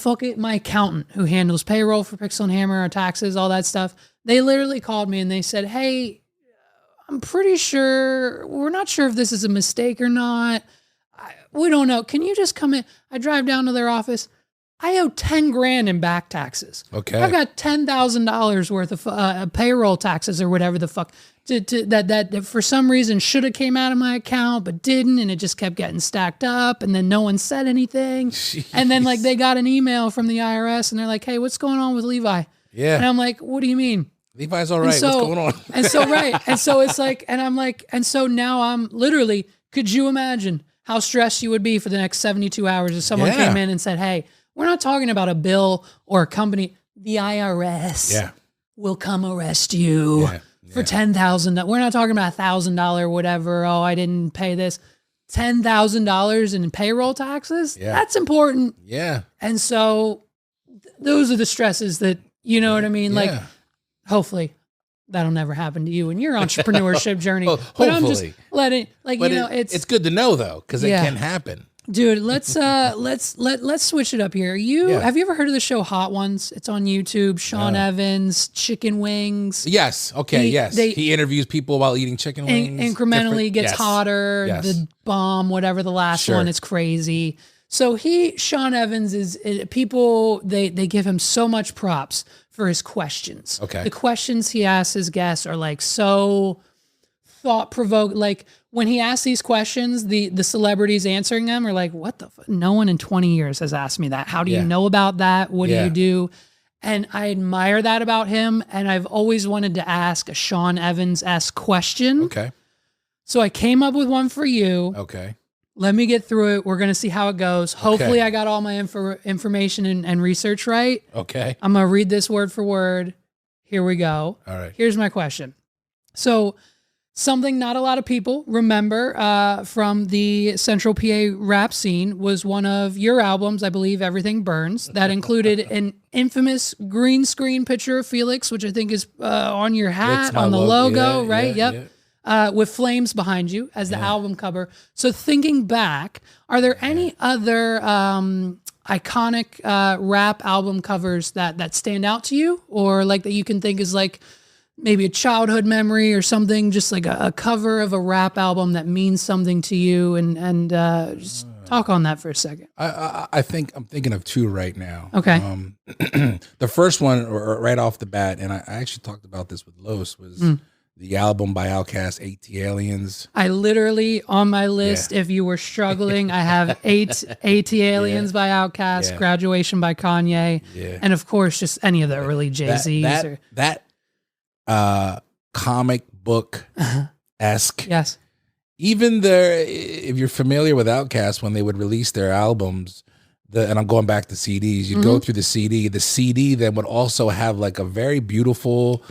accountant who handles payroll for Pixel and Hammer, our taxes, all that stuff, they literally called me and they said, hey, I'm pretty sure, we're not sure if this is a mistake or not. We don't know. Can you just come in? I drive down to their office. I owe 10 grand in back taxes. Okay. I've got $10,000 worth of payroll taxes or whatever the fuck that for some reason should have came out of my account, but didn't. And it just kept getting stacked up. And then no one said anything. Jeez. And then like they got an email from the IRS and they're like, hey, what's going on with Levi? Yeah. And I'm like, what do you mean? Levi's all right. What's going on? And so, right. And so it's like, and I'm like, and so now I'm literally, could you imagine how stressed you would be for the next 72 hours if someone came in and said, hey, we're not talking about a bill or a company. The IRS will come arrest you for $10,000. We're not talking about $1,000 whatever. Oh, I didn't pay this. $10,000 in payroll taxes? Yeah. That's important. Yeah. And so those are the stresses that, you know what I mean? Like, hopefully that'll never happen to you in your entrepreneurship journey. Well, but I'm hopefully. just letting, like, But it's good to know though, because it can happen. Dude, let's switch it up here. Have you ever heard of the show Hot Ones? It's on YouTube. Sean Evans, chicken wings. Yes. Okay. He interviews people while eating chicken wings. Incrementally gets hotter. Yes. The bomb, whatever the last one, it's crazy. So Sean Evans is people. They give him so much props for his questions. Okay. The questions he asks his guests are like so thought provoke, like when he asked these questions, the celebrities answering them are like, what the fuck? No one in 20 years has asked me that. How do you know about that? What do you do? And I admire that about him. And I've always wanted to ask a Sean Evans-esque question. Okay. So I came up with one for you. Okay. Let me get through it. We're going to see how it goes. Hopefully I got all my information and research right. Okay. I'm going to read this word for word. Here we go. All right. Here's my question. So something not a lot of people remember from the Central PA rap scene was one of your albums, I believe, Everything Burns, that included an infamous green screen picture of Felix, which I think is on your hat, on the logo, right? Yep. With flames behind you as the album cover. So thinking back, are there any other iconic rap album covers that stand out to you, or like that you can think is like maybe a childhood memory or something, just like a cover of a rap album that means something to you, and just talk on that for a second. I think I'm thinking of two right now. Okay. The first one, or right off the bat, and I actually talked about this with Los, was the album by Outkast, AT Aliens. I literally, on my list, if you were struggling, I have AT Aliens by Outkast, Graduation by Kanye, and of course, just any of the early Jay-Z's. That comic book-esque. Yes. Even if you're familiar with Outkast, when they would release their albums, and I'm going back to CDs, you'd go through the CD. The CD then would also have like a very beautiful,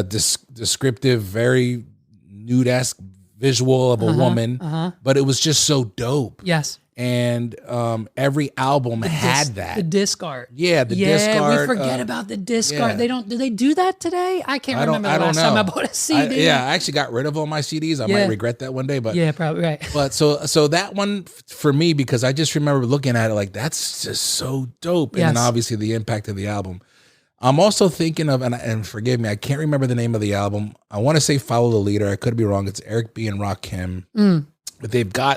descriptive, very nude-esque visual of a woman, but it was just so dope. Yes. And every album had that. The disc art. Yeah, the disc art. We forget about the disc art. Do they do that today? I can't remember the last time I bought a CD. I actually got rid of all my CDs. I might regret that one day. But yeah, probably right. But so that one for me, because I just remember looking at it like, that's just so dope. And then obviously the impact of the album. I'm also thinking of, and forgive me, I can't remember the name of the album. I want to say Follow the Leader. I could be wrong. It's Eric B. and Rakim. But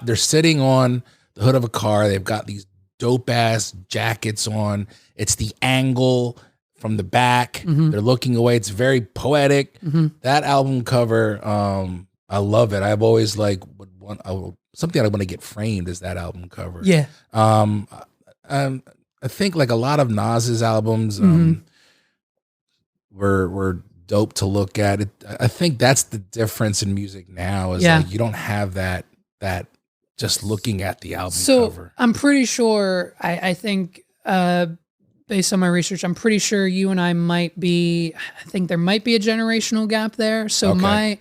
they're sitting on the hood of a car. They've got these dope ass jackets on. It's the angle from the back. They're looking away. It's very poetic. That album cover, I love it. I've always like something I want to get framed is that album cover. Yeah. I think like a lot of Nas's albums were dope to look at. I think that's the difference in music now is like you don't have that just looking at the album cover. I'm pretty sure, I think based on my research, I'm pretty sure you and I I think there might be a generational gap there. So I'm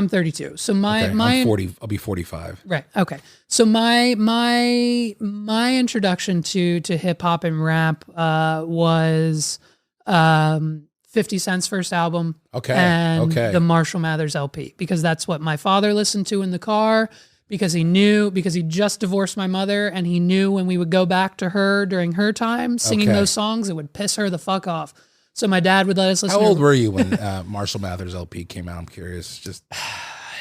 32. So I'm 40, I'll be 45. Right. Okay. So my introduction to hip hop and rap was 50 Cent's first album. And the Marshall Mathers LP, because that's what my father listened to in the car, because he just divorced my mother, and he knew when we would go back to her during her time singing those songs, it would piss her the fuck off. So my dad would let us listen. How old were you when Marshall Mathers LP came out? I'm curious. Just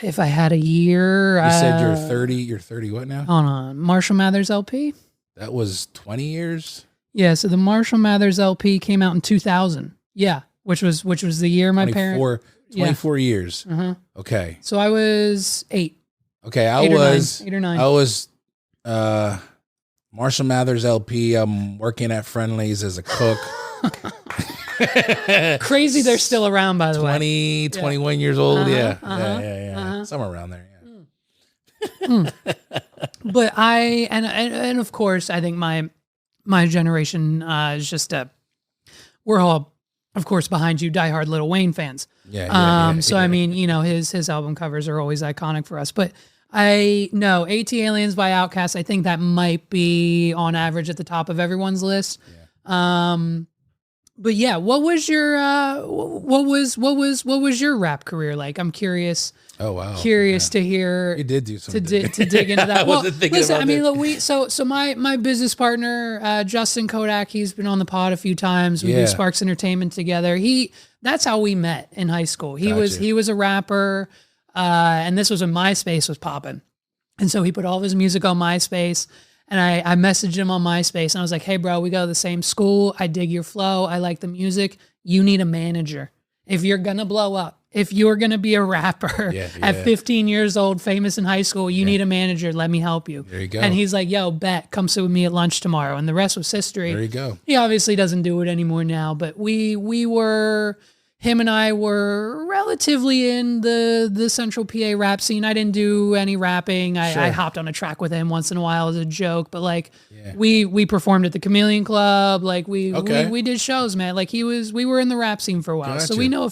if I had a year. You said you're 30. You're 30 what now? Hold on. Marshall Mathers LP? That was 20 years? Yeah, so the Marshall Mathers LP came out in 2000. Yeah, which was the year my parents... 24 years. Okay. So I was 8. Okay, I was 8 or 9. I was Marshall Mathers LP. I'm working at Friendly's as a cook. Crazy they're still around, by the way. 21 years old. Yeah. Somewhere around there. Yeah. But and of course, I think my generation is just we're all, of course, behind you, diehard Lil Wayne fans. So I mean, his album covers are always iconic for us. But I know AT Aliens by Outkast, I think that might be on average at the top of everyone's list. But yeah, what was your rap career like? I'm curious. Oh wow! Curious to hear. You did do something to dig into that. I wasn't thinking listen, about I mean, that. look, so my business partner Justin Kodak, he's been on the pod a few times. We do Sparks Entertainment together. That's how we met in high school. He was a rapper, and this was when MySpace was popping, and so he put all of his music on MySpace. And I messaged him on MySpace, and I was like, hey, bro, we go to the same school. I dig your flow. I like the music. You need a manager. if you're going to blow up, if you're going to be a rapper at 15 years old, famous in high school, you need a manager. Let me help you. There you go. And he's like, yo, bet, come sit with me at lunch tomorrow. And the rest was history. There you go. He obviously doesn't do it anymore now, but him and I were relatively in the Central PA rap scene. I didn't do any rapping. I hopped on a track with him once in a while as a joke, but like we performed at the Chameleon Club. Like we did shows, man. Like we were in the rap scene for a while. Gotcha. So we know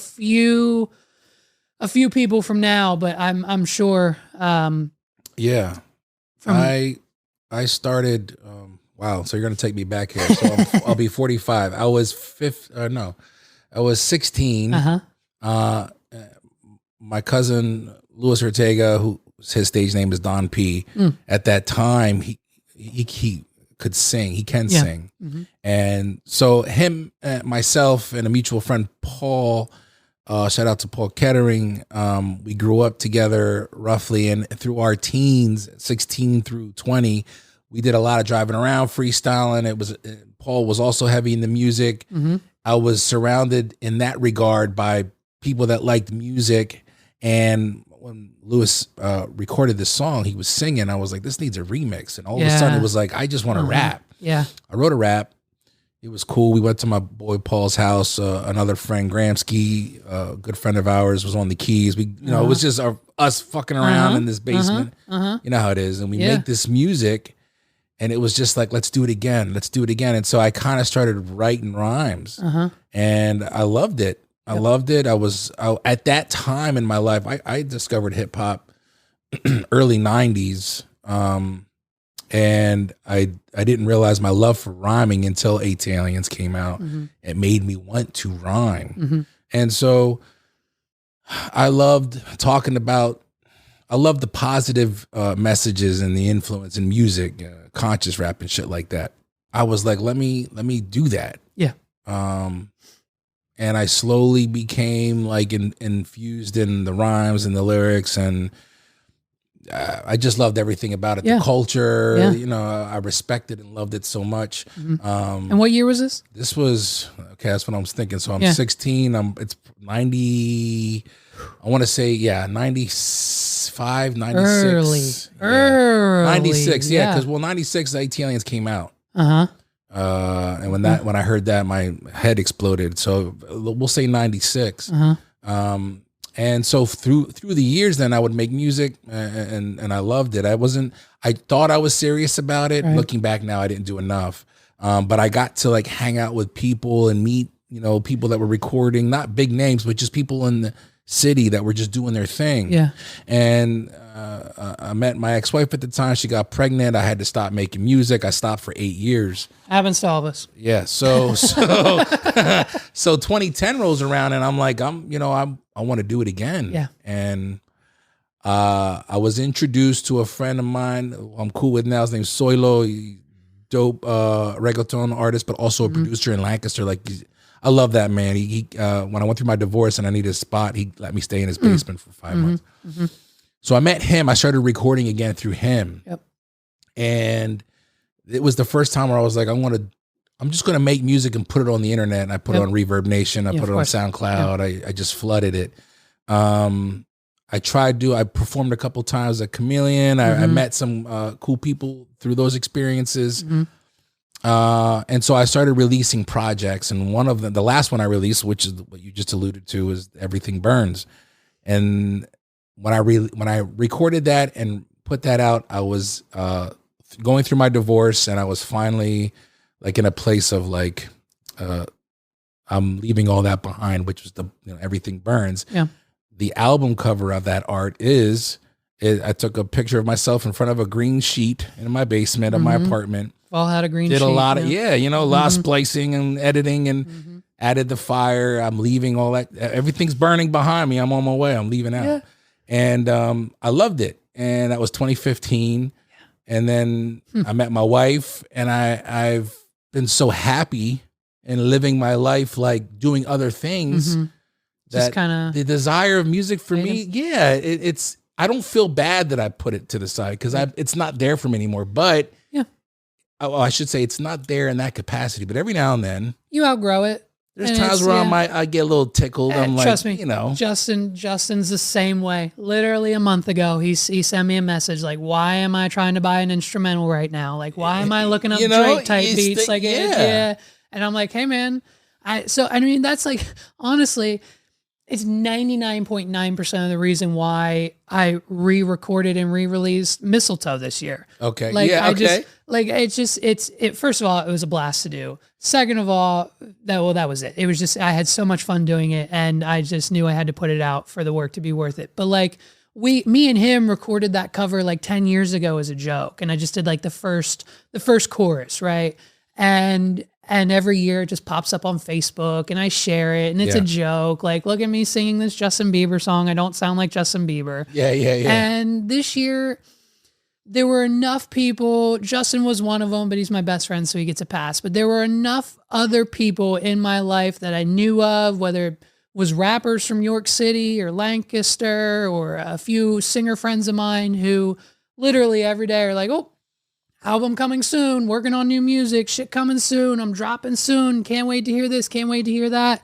a few people from now, but I'm sure. I started. Wow, so you're gonna take me back here. So I'll be 45. I was 16. My cousin Luis Ortega, his stage name is Don P. At that time, he could sing. He can sing, and so him, myself, and a mutual friend, Paul. Shout out to Paul Kettering. We grew up together roughly, and through our teens, 16 through 20, we did a lot of driving around, freestyling. Paul was also heavy in the music. I was surrounded in that regard by people that liked music. And when Lewis recorded this song, he was singing. I was like, this needs a remix. And all of a sudden, it was like, I just want to rap. Yeah, I wrote a rap. It was cool. We went to my boy Paul's house. Another friend, Gramsky, a good friend of ours, was on the keys. We, it was just us fucking around in this basement. You know how it is. And we make this music, and it was just like, let's do it again. Let's do it again. And so I kind of started writing rhymes, and I loved it. I loved it. At that time in my life, I discovered hip hop early 90s. And I didn't realize my love for rhyming until 8 Aliens came out. It made me want to rhyme. And so I loved the positive messages and the influence in music, conscious rap and shit like that. I was like, let me do that. Yeah. And I slowly became like infused in the rhymes and the lyrics, and I just loved everything about it. The culture, I respected and loved it so much. And what year was this? This was, that's what I was thinking. So I'm 16. It's 90, I want to say, 95, 96. Early. 96, because 96, the Aliens came out. And when I heard that, my head exploded. So we'll say 96. And so through the years, then I would make music, and I loved it. I thought I was serious about it. Right. Looking back now, I didn't do enough. But I got to like hang out with people and meet, people that were recording, not big names, but just people in the city that were just doing their thing. Yeah. And I met my ex-wife at the time. She got pregnant. I had to stop making music. I stopped for 8 years. Happens to all of us. Yeah. So 2010 rolls around, and I'm like, I want to do it again. Yeah. And I was introduced to a friend of mine who I'm cool with now. His name's Soilo. Dope reggaeton artist, but also a producer in Lancaster. Like, I love that man. He when I went through my divorce and I needed a spot, he let me stay in his basement for 5 months. So I met him. I started recording again through him. Yep. And it was the first time where I was like, I'm just going to make music and put it on the internet. And I put it on Reverb Nation. I put it on SoundCloud. I just flooded it. I performed a couple times at Chameleon. I met some cool people through those experiences. And so I started releasing projects. And one of them, the last one I released, which is what you just alluded to, is Everything Burns. And when I recorded that and put that out, I was going through my divorce, and I was finally like in a place of like, I'm leaving all that behind, which was Everything Burns. Yeah. The album cover of that art I took a picture of myself in front of a green sheet in my basement of my apartment. All had a green sheet. Did a lot of, a lot of splicing and editing, and added the fire. I'm leaving all that. Everything's burning behind me. I'm on my way. I'm leaving out. Yeah. And I loved it. And that was 2015. And then I met my wife, and I've been so happy and living my life, like doing other things. That just the desire of music for me, it's I don't feel bad that I put it to the side, because it's not there for me anymore. But I should say it's not there in that capacity. But every now and then you outgrow it. There's And times it's- where yeah. I get a little tickled. I'm like, Trust me, you know, Justin's the same way. Literally a month ago, he sent me a message like, "Why am I trying to buy an instrumental right now? Like, why am I looking up You know, Drake type it's beats? the- Like, yeah. And I'm like, hey man, I mean, that's like honestly, it's 99.9% of the reason why I re-recorded and re-released Mistletoe this year. Okay. Like, Yeah, I just okay. like it. First of all, it was a blast to do. Second of all, that was it. It was just I had so much fun doing it, and I just knew I had to put it out for the work to be worth it. But like me and him recorded that cover like 10 years ago as a joke, and I just did like the first chorus, right? And every year it just pops up on Facebook, and I share it, and it's a joke. Like, look at me singing this Justin Bieber song. I don't sound like Justin Bieber. Yeah. And this year, there were enough people. Justin was one of them, but he's my best friend, so he gets a pass. But there were enough other people in my life that I knew of, whether it was rappers from York City or Lancaster or a few singer friends of mine who literally every day are like, oh, album coming soon, working on new music, shit coming soon, I'm dropping soon, can't wait to hear this, can't wait to hear that.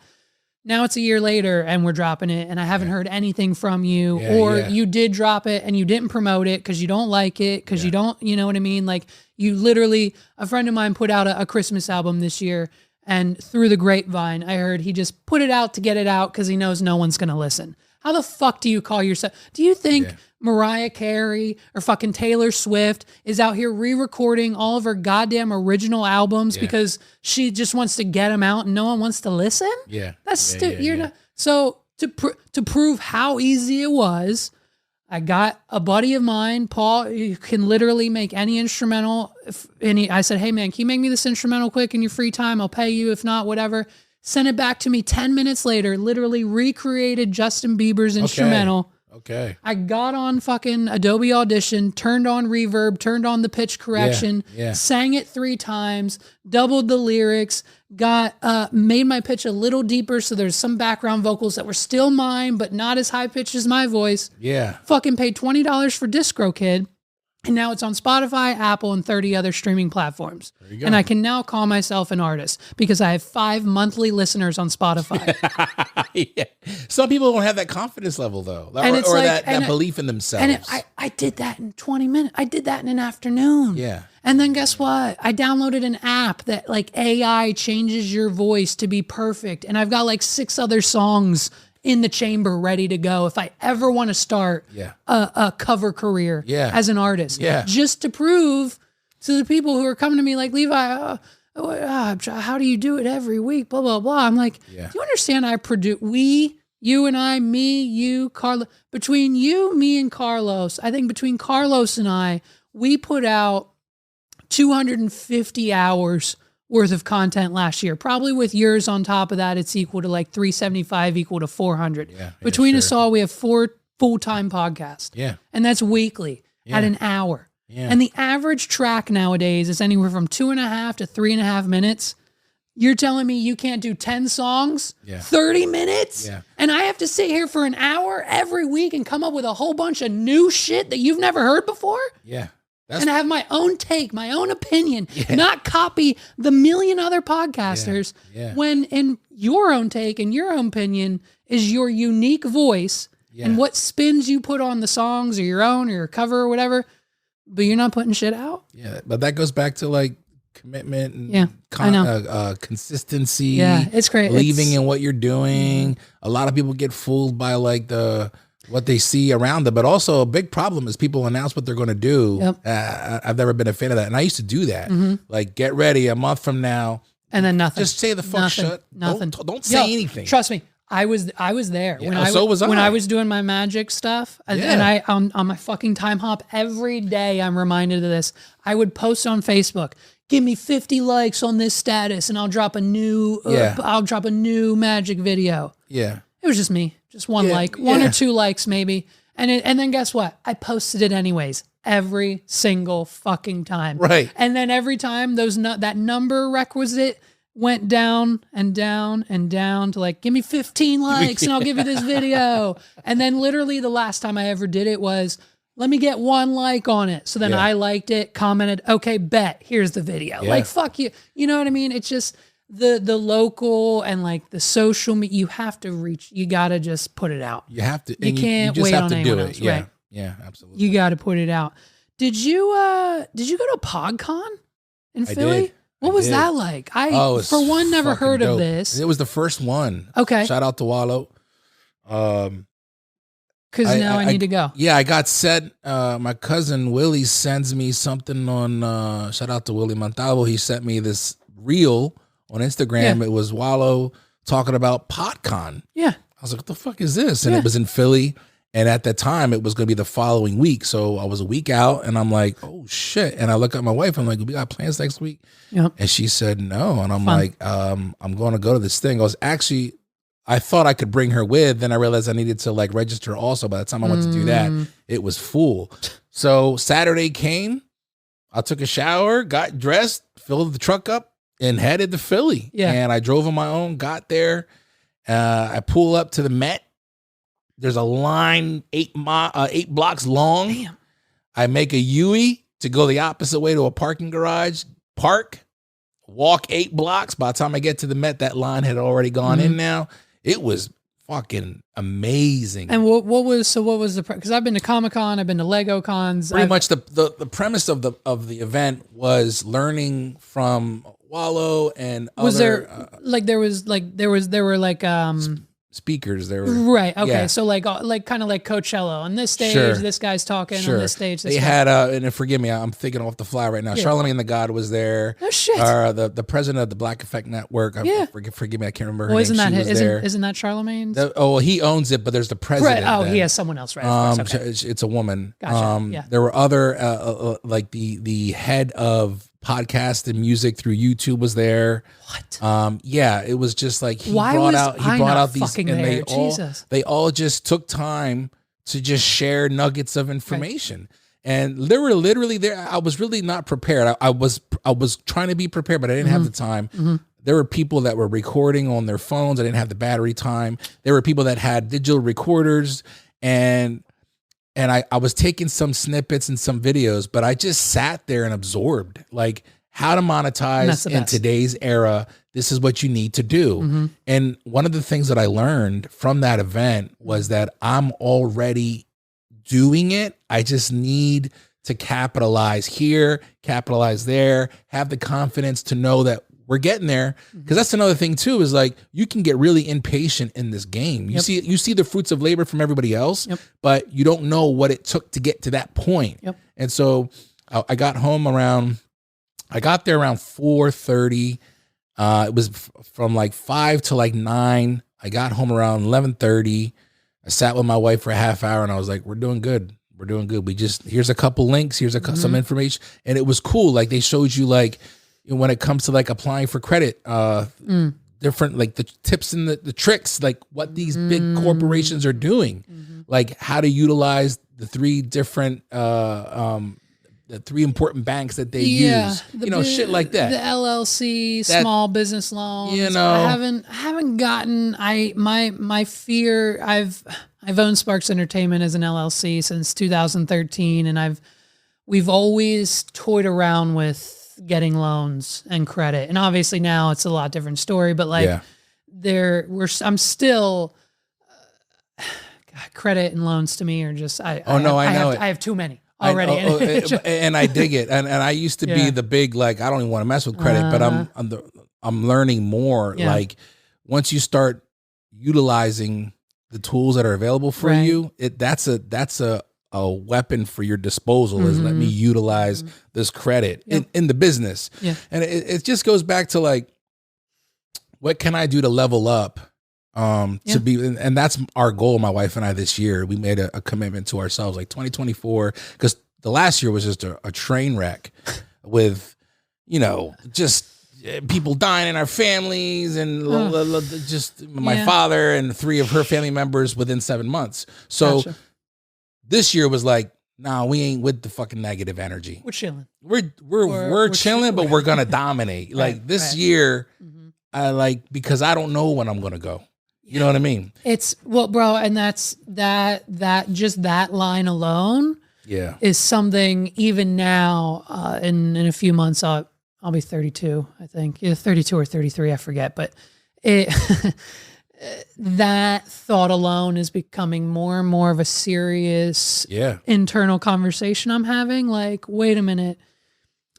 Now it's a year later and we're dropping it and I haven't heard anything from you, or you did drop it and you didn't promote it because you don't like it, because you don't, you know what I mean? Like, you literally, a friend of mine put out a Christmas album this year, and through the grapevine, I heard he just put it out to get it out because he knows no one's going to listen. How the fuck do you call yourself? Do you think Mariah Carey or fucking Taylor Swift is out here re-recording all of her goddamn original albums because she just wants to get them out and no one wants to listen? Yeah. That's stupid. You're not. So to prove how easy it was, I got a buddy of mine, Paul, you can literally make any instrumental. I said, hey man, can you make me this instrumental quick in your free time? I'll pay you. If not, whatever. Sent it back to me 10 minutes later, literally recreated Justin Bieber's instrumental. Okay. I got on fucking Adobe Audition, turned on reverb, turned on the pitch correction, sang it 3 times, doubled the lyrics, made my pitch a little deeper so there's some background vocals that were still mine, but not as high pitched as my voice. Yeah. Fucking paid $20 for DistroKid. And now it's on Spotify, Apple, and 30 other streaming platforms. There you go. And I can now call myself an artist because I have 5 monthly listeners on Spotify. Some people don't have that confidence level though, And it's like- that belief in themselves. And I did that in 20 minutes. I did that in an afternoon. Yeah. And then guess what? I downloaded an app that like AI changes your voice to be perfect. And I've got like 6 other songs in the chamber ready to go if I ever want to start a cover career as an artist. Yeah. Just to prove to the people who are coming to me like, Levi, how do you do it every week? Blah, blah, blah. I'm like, do you understand I produce, you and I, me, you, Carlos, between you, me, and Carlos, I think between Carlos and I, we put out 250 hours worth of content last year. Probably with yours on top of that, it's equal to like 375 equal to 400. Between us all, we have 4 full-time podcasts. Yeah. And that's weekly at an hour. Yeah. And the average track nowadays is anywhere from 2.5 to 3.5 minutes. You're telling me you can't do 10 songs, 30 minutes? Yeah. And I have to sit here for an hour every week and come up with a whole bunch of new shit that you've never heard before? Yeah. And have my own take, my own opinion, not copy the million other podcasters, when in your own take and your own opinion is your unique voice and what spins you put on the songs or your own or your cover or whatever, but you're not putting shit out. Yeah, but that goes back to like commitment and consistency. Yeah, it's great. Believing in what you're doing. A lot of people get fooled by like what they see around them, but also a big problem is people announce what they're going to do. I've never been a fan of that. And I used to do that. Like, get ready a month from now. And then nothing. Just say the fuck shut. Nothing. Don't say anything. Trust me. I was there when when I was doing my magic stuff, and I on my fucking time hop every day. I'm reminded of this. I would post on Facebook, give me 50 likes on this status, and I'll drop a new magic video. Yeah, it was just me, just one like, 1 or 2 likes maybe, and then guess what? I posted it anyways. Every single fucking time. Right. And then every time that number requisite went down and down and down to like, give me 15 likes and I'll give you this video. And then literally the last time I ever did it was, let me get 1 like on it. So then I liked it, commented, okay, bet, here's the video. Like, fuck you. You know what I mean? It's just, the local and like the social media, you have to reach, you got to just put it out. You have to, You can't just wait have on to anyone do else, it. Yeah. right? Yeah, absolutely. You got to put it out. Did you go to PodCon in Philly? did. What I was did. that like? It's for one, never fucking heard dope. of this. It was the first one. Okay. Shout out to Wallow. Because now I need to go. Yeah, I got set. My cousin Willie sends me something on. Shout out to Willie Montalvo. He sent me this reel on Instagram. Yeah. It was Wallow talking about PodCon. Yeah. I was like, what the fuck is this? And it was in Philly. And at that time, it was going to be the following week. So I was a week out and I'm like, oh shit. And I look at my wife. I'm like, we got plans next week? Yep. And she said no. And I'm like, I'm going to go to this thing. I thought I could bring her with. Then I realized I needed to like register also. By the time I went to do that, it was full. So Saturday came. I took a shower, got dressed, filled the truck up, and headed to Philly. Yeah. And I drove on my own, got there. I pull up to the Met. There's a line 8 blocks long. Damn. I make a U-turn to go the opposite way to a parking garage, park, walk 8 blocks. By the time I get to the Met, that line had already gone in now. It was fucking amazing. And what was the, because I've been to Comic-Con, I've been to Lego cons. Pretty much the premise of the event was learning from Wallow and was other, there were like speakers. There were right. Okay, yeah. so like kind of like Coachella on this stage. Sure. This guy's talking Sure. on this stage. They had and forgive me, I'm thinking off the fly right now. Yeah. Charlemagne the God was there. Oh shit. The president of the Black Effect Network. Yeah. Forgive me, I can't remember her Well, name. isn't that Charlemagne's? He owns it, but there's the president. Right. Oh, then. he has someone else, right? Of course, okay. It's a woman. Gotcha. Yeah. There were other like the head of podcast and music through YouTube was there. What? Yeah, it was just like he Why brought was out I not these fucking and there? Jesus. they all just took time to just share nuggets of information. Right. And they were literally there. I was really not prepared. I was trying to be prepared, but I didn't have the time. There were people that were recording on their phones. I didn't have the battery time. There were people that had digital recorders and I was taking some snippets and some videos, but I just sat there and absorbed like how to monetize in today's era. This is what you need to do. And one of the things that I learned from that event was that I'm already doing it. I just need to capitalize here, capitalize there, have the confidence to know that we're getting there. Because that's another thing too, is like you can get really impatient in this game. You see the fruits of labor from everybody else, but you don't know what it took to get to that point. And so I got there around 4:30. It was from like 5 to like 9. I got home around 11:30. I sat with my wife for a half hour and I was like, we're doing good. We're doing good. Here's a couple links. Here's some information. And it was cool. Like they showed you like, when it comes to like applying for credit, different like the tips and the tricks, like what these big corporations are doing, like how to utilize the 3 different the 3 important banks that they use, shit like that. The LLC, small business loans. I haven't gotten. My fear. I've owned Sparks Entertainment as an LLC since 2013, and we've always toyed around with getting loans and credit, and obviously now it's a lot different story. But like, I'm still. Credit and loans to me are just. I have too many already. And I dig it. And I used to be the big, like, I don't even want to mess with credit, but I'm learning more. Like once you start utilizing the tools that are available for you, that's a weapon for your disposal is let me utilize this credit in the business. And it just goes back to like, what can I do to level up? To be, and that's our goal, my wife and I, this year. We made a commitment to ourselves, like 2024, because the last year was just a train wreck with, just people dying in our families and just my father and 3 of her family members within 7 months. So this year was like, nah, we ain't with the fucking negative energy. We're chilling. We're chilling, but we're gonna dominate. Like this year, I because I don't know when I'm gonna go. You know what I mean? It's bro, and that's that just that line alone is something even now in a few months I'll be 32, I think. Either 32 or 33, I forget. But it that thought alone is becoming more and more of a serious internal conversation I'm having. Like, wait a minute.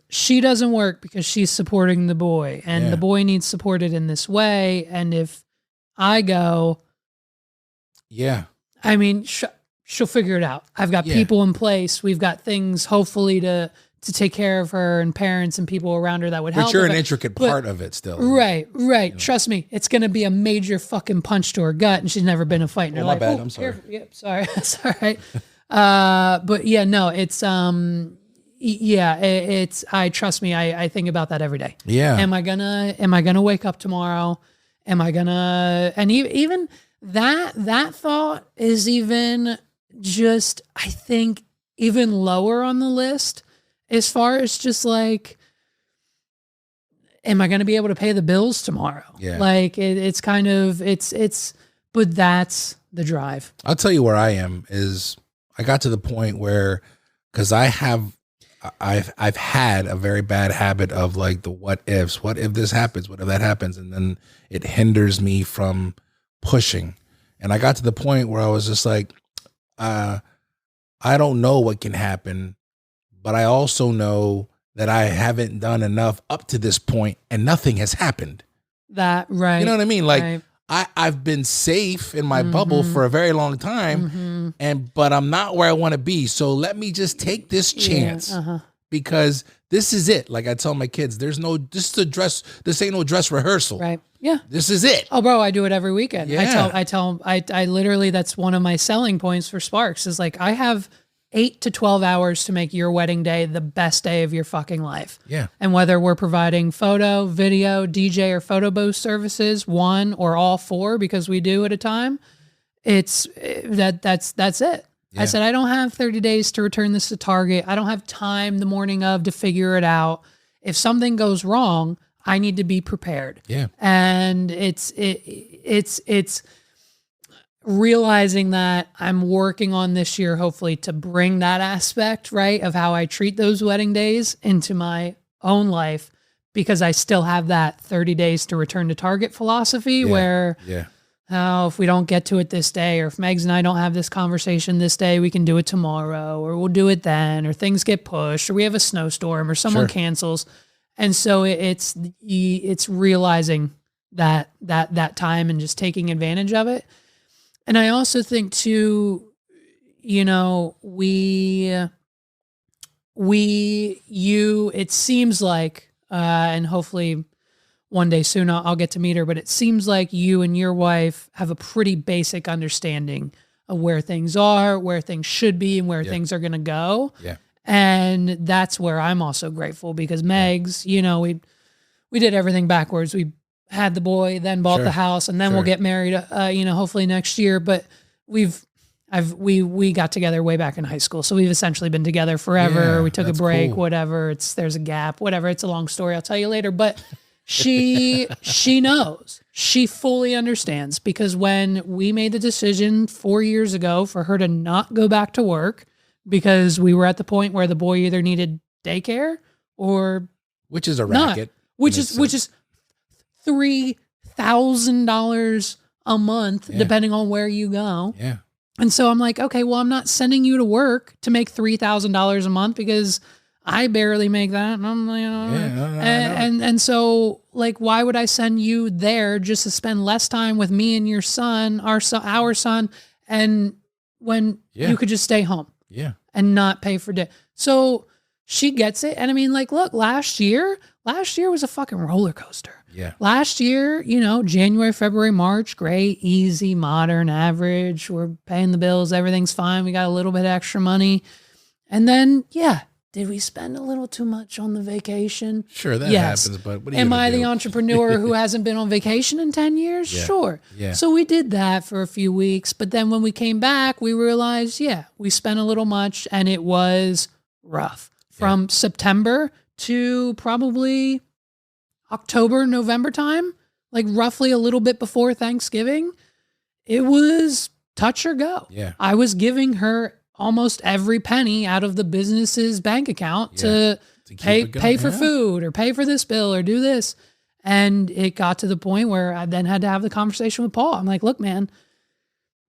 She doesn't work because she's supporting the boy, and the boy needs supported in this way. And if I go, I mean, she'll figure it out. I've got people in place. We've got things hopefully to take care of her and parents and people around her that would help. But you're an intricate part of it still. Right. You know? Trust me, it's going to be a major fucking punch to her gut, and she's never been in a fight in her life. My bad. I'm sorry. Yep, sorry. That's all right. But yeah, no, it's it's I trust me, I think about that every day. Yeah. Am I gonna wake up tomorrow? Am I gonna, and even that thought is even just, I think, even lower on the list as far as just like, am I going to be able to pay the bills tomorrow? Yeah. Like it's kind of, but that's the drive. I'll tell you where I am is I got to the point where, cause I've had a very bad habit of like the what ifs, what if this happens, what if that happens? And then it hinders me from pushing. And I got to the point where I was just like, I don't know what can happen, but I also know that I haven't done enough up to this point and nothing has happened. That, right. You know what I mean? Like right. I've been safe in my bubble for a very long time, but I'm not where I want to be. So let me just take this chance because this is it. Like I tell my kids, this ain't no dress rehearsal. Right. Yeah. This is it. Oh, bro, I do it every weekend. Yeah. I literally, that's one of my selling points for Sparks is like, I have 8 to 12 hours to make your wedding day the best day of your fucking life. Yeah. And whether we're providing photo, video, DJ, or photo booth services, one or all four, because we do at a time, that's it. Yeah. I said, I don't have 30 days to return this to Target. I don't have time the morning of to figure it out. If something goes wrong, I need to be prepared. Yeah. And it's realizing that I'm working on this year, hopefully, to bring that aspect, right, of how I treat those wedding days into my own life, because I still have that 30 days to return to Target philosophy where, oh, if we don't get to it this day, or if Megs and I don't have this conversation this day, we can do it tomorrow, or we'll do it then, or things get pushed, or we have a snowstorm, or someone cancels. And so it's realizing that time and just taking advantage of it. And I also think too, you know, it seems like, and hopefully one day soon I'll get to meet her, but it seems like you and your wife have a pretty basic understanding of where things are, where things should be, and where things are going to go. Yeah. And that's where I'm also grateful, because Megs, you know, we did everything backwards. We had the boy, then bought the house, and then we'll get married, you know, hopefully next year. But we got together way back in high school. So we've essentially been together forever. Yeah, we took a break, whatever. There's a gap, whatever. It's a long story. I'll tell you later. But she knows, she fully understands, because when we made the decision 4 years ago for her to not go back to work, because we were at the point where the boy either needed daycare or which is a racket, which is $3,000 a month, depending on where you go. Yeah. And so I'm like, okay, well, I'm not sending you to work to make $3,000 a month, because I barely make that. And I'm like, and so like, why would I send you there just to spend less time with me and your son, our son, and when you could just stay home? Yeah. And not pay for dinner. So she gets it. And I mean, like, look, last year was a fucking roller coaster. Yeah. Last year, you know, January, February, March, great, easy, modern, average. We're paying the bills. Everything's fine. We got a little bit extra money. And then, did we spend a little too much on the vacation? Sure, that happens, but what are you Am gonna I do? the entrepreneur who hasn't been on vacation in 10 years? Yeah. Sure. Yeah. So we did that for a few weeks, but then when we came back, we realized, we spent a little much, and it was rough. From September to probably October, November time, like roughly a little bit before Thanksgiving, it was touch or go. Yeah. I was giving her almost every penny out of the business's bank account to pay for food or pay for this bill or do this. And it got to the point where I then had to have the conversation with Paul. I'm like, look, man,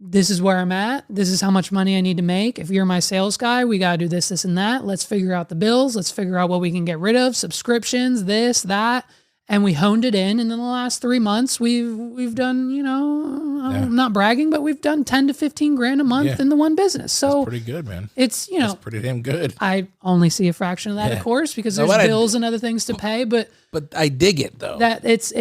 this is where I'm at. This is how much money I need to make. If you're my sales guy, we got to do this, this, and that. Let's figure out the bills. Let's figure out what we can get rid of, subscriptions, this, that. And we honed it in. And in the last 3 months, we've done, I'm not bragging, but we've done 10 to 15 grand a month in the one business. So that's pretty good, man. It's, that's pretty damn good. I only see a fraction of that, of course, because there's bills and other things to pay, but I dig it though. That it's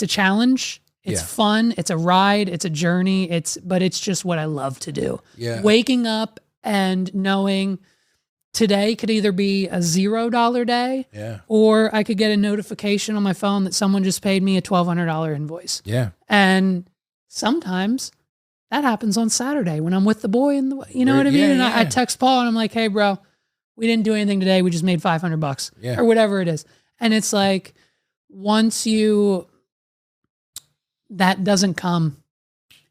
a challenge. It's fun. It's a ride. It's a journey. But it's just what I love to do. Yeah. Waking up and knowing today could either be a $0 day, or I could get a notification on my phone that someone just paid me a $1,200 invoice. Yeah. And sometimes that happens on Saturday when I'm with the boy and you know what I mean? And I text Paul and I'm like, hey bro, we didn't do anything today. We just made $500 or whatever it is. And it's like, that doesn't come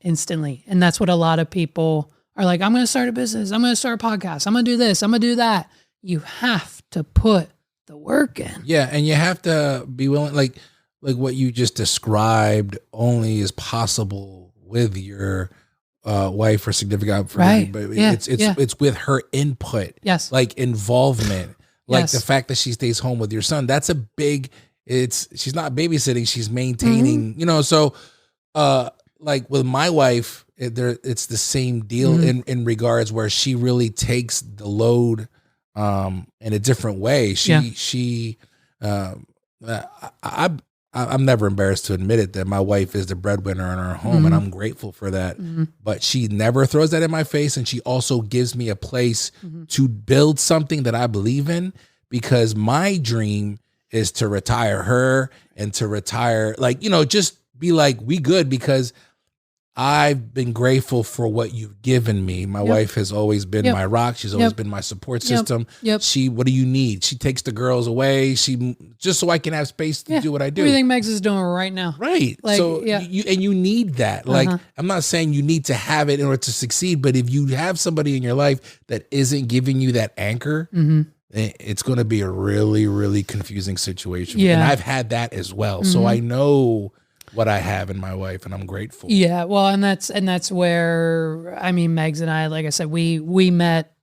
instantly. And that's what a lot of people are like, I'm going to start a business. I'm going to start a podcast. I'm going to do this. I'm going to do that. You have to put the work in. Yeah. And you have to be willing, like what you just described only is possible with your wife or significant other. Right. But it's with her input. Yes. Like involvement, like the fact that she stays home with your son. That's a big, she's not babysitting, she's maintaining, so like with my wife, it's the same deal in regards where she really takes the load in a different way. I'm never embarrassed to admit it that my wife is the breadwinner in our home, and I'm grateful for that. But she never throws that in my face, and she also gives me a place to build something that I believe in, because my dream is to retire her and to retire, just be like, we good, because I've been grateful for what you've given me. My wife has always been my rock. She's always been my support system. What do you need? She takes the girls away. Just so I can have space to do what I do. Everything Megs is doing right now. Right. So you need that. Like, I'm not saying you need to have it in order to succeed, but if you have somebody in your life that isn't giving you that anchor, it's going to be a really, really confusing situation. And I've had that as well. So I know what I have in my wife, and I'm grateful. Yeah, well, and that's where, Megs and I, like I said, we met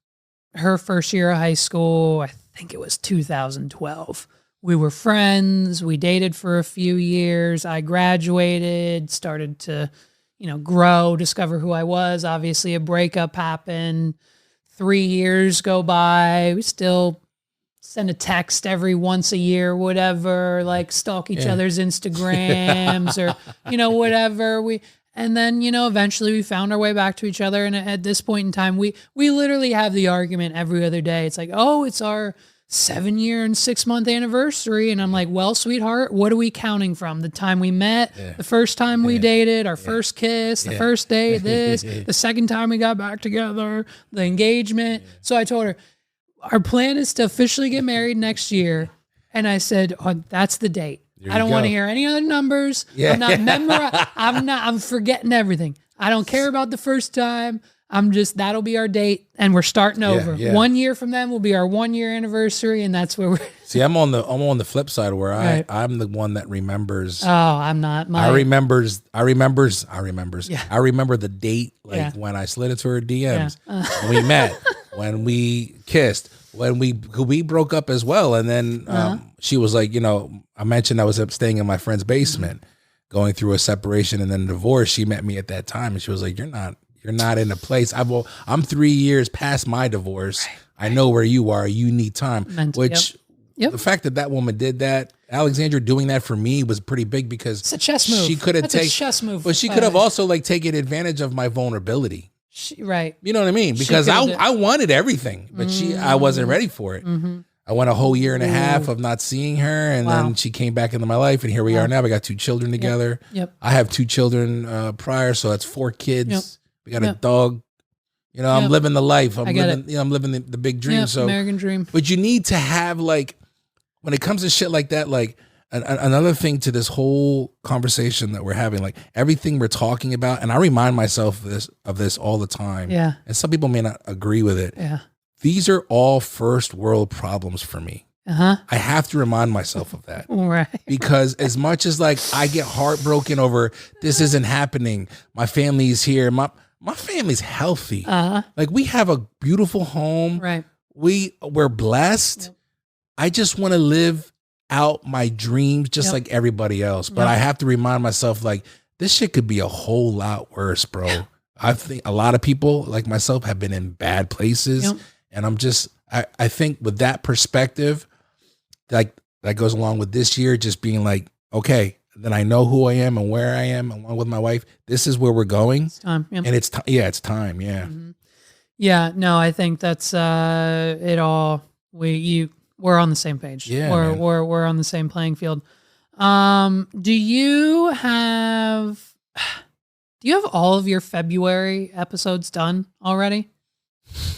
her first year of high school. I think it was 2012. We were friends. We dated for a few years. I graduated, started to, grow, discover who I was. Obviously, a breakup happened. 3 years go by. We still send a text every once a year, whatever, like stalk each other's Instagrams or, whatever. And then, eventually we found our way back to each other. And at this point in time, we literally have the argument every other day. It's like, oh, it's our 7-year and 6-month anniversary. And I'm like, well, sweetheart, what are we counting from? The time we met, the first time we dated, our first kiss, the first date, the second time we got back together, the engagement. So I told her, our plan is to officially get married next year. And I said, oh, that's the date. I don't want to hear any other numbers. I'm not memorizing. I'm forgetting everything. I don't care about the first time. That'll be our date, and we're starting over. 1 year from then will be our 1-year anniversary, and that's where we're. See, I'm on the flip side where I'm the one that remembers. Oh, I'm not. I remember the date, when I slid into her DMs, when we met, when we kissed, when we broke up as well, and then she was like, I mentioned I was staying in my friend's basement, going through a separation and then a divorce. She met me at that time, and she was like, You're not in a place. I'm 3 years past my divorce. Right. I know where you are. You need time. The fact that woman did that, Alexandra doing that for me, was pretty big, because it's a chess move. She could have taken a chess move, but she could have also taken advantage of my vulnerability. Right. You know what I mean? Because I wanted everything, but I wasn't ready for it. I went a whole year and a half of not seeing her, and then she came back into my life, and here we are now. We got 2 children together. I have 2 children prior, so that's 4 kids. We got a dog. I'm living the life. I'm living the big dream. So American dream. But you need to have, when it comes to shit like that, another thing to this whole conversation that we're having, like everything we're talking about, and I remind myself of this all the time. Yeah. And some people may not agree with it. Yeah. These are all first world problems for me. Uh-huh. I have to remind myself of that. Right. Because as much as like I get heartbroken over this isn't happening, my family's here, my family's healthy. Uh-huh. Like we have a beautiful home. Right. We're blessed. Yep. I just want to live out my dreams just like everybody else. But I have to remind myself, like, this shit could be a whole lot worse, bro. Yeah. I think a lot of people like myself have been in bad places. Yep. And I think with that perspective, like that goes along with this year, just being like, okay, then I know who I am and where I am along with my wife. This is where we're going. It's time. Yep. And it's time. Yeah. Mm-hmm. Yeah, no, I think that's it all. We're on the same page. Yeah, we're on the same playing field. Do you have all of your February episodes done already?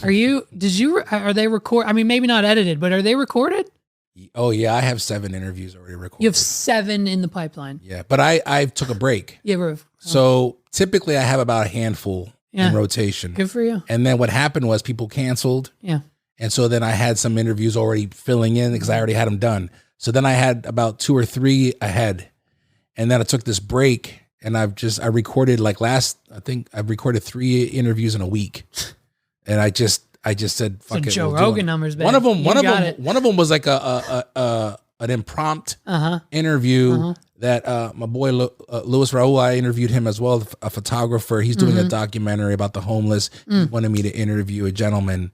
Are they record? I mean, maybe not edited, but are they recorded? Oh yeah, I have 7 interviews already recorded. You have 7 in the pipeline. Yeah, but I took a break. Yeah, so typically I have about a handful in rotation. Good for you. And then what happened was people canceled. Yeah. And so then I had some interviews already filling in because I already had them done. So then I had about 2 or 3 ahead. And then I took this break and I recorded I think I've recorded 3 interviews in a week. And I just said, fuck it. Joe Rogan numbers, babe. One of them was like an impromptu interview that my boy Louis Raul, I interviewed him as well, a photographer. He's doing a documentary about the homeless. He wanted me to interview a gentleman.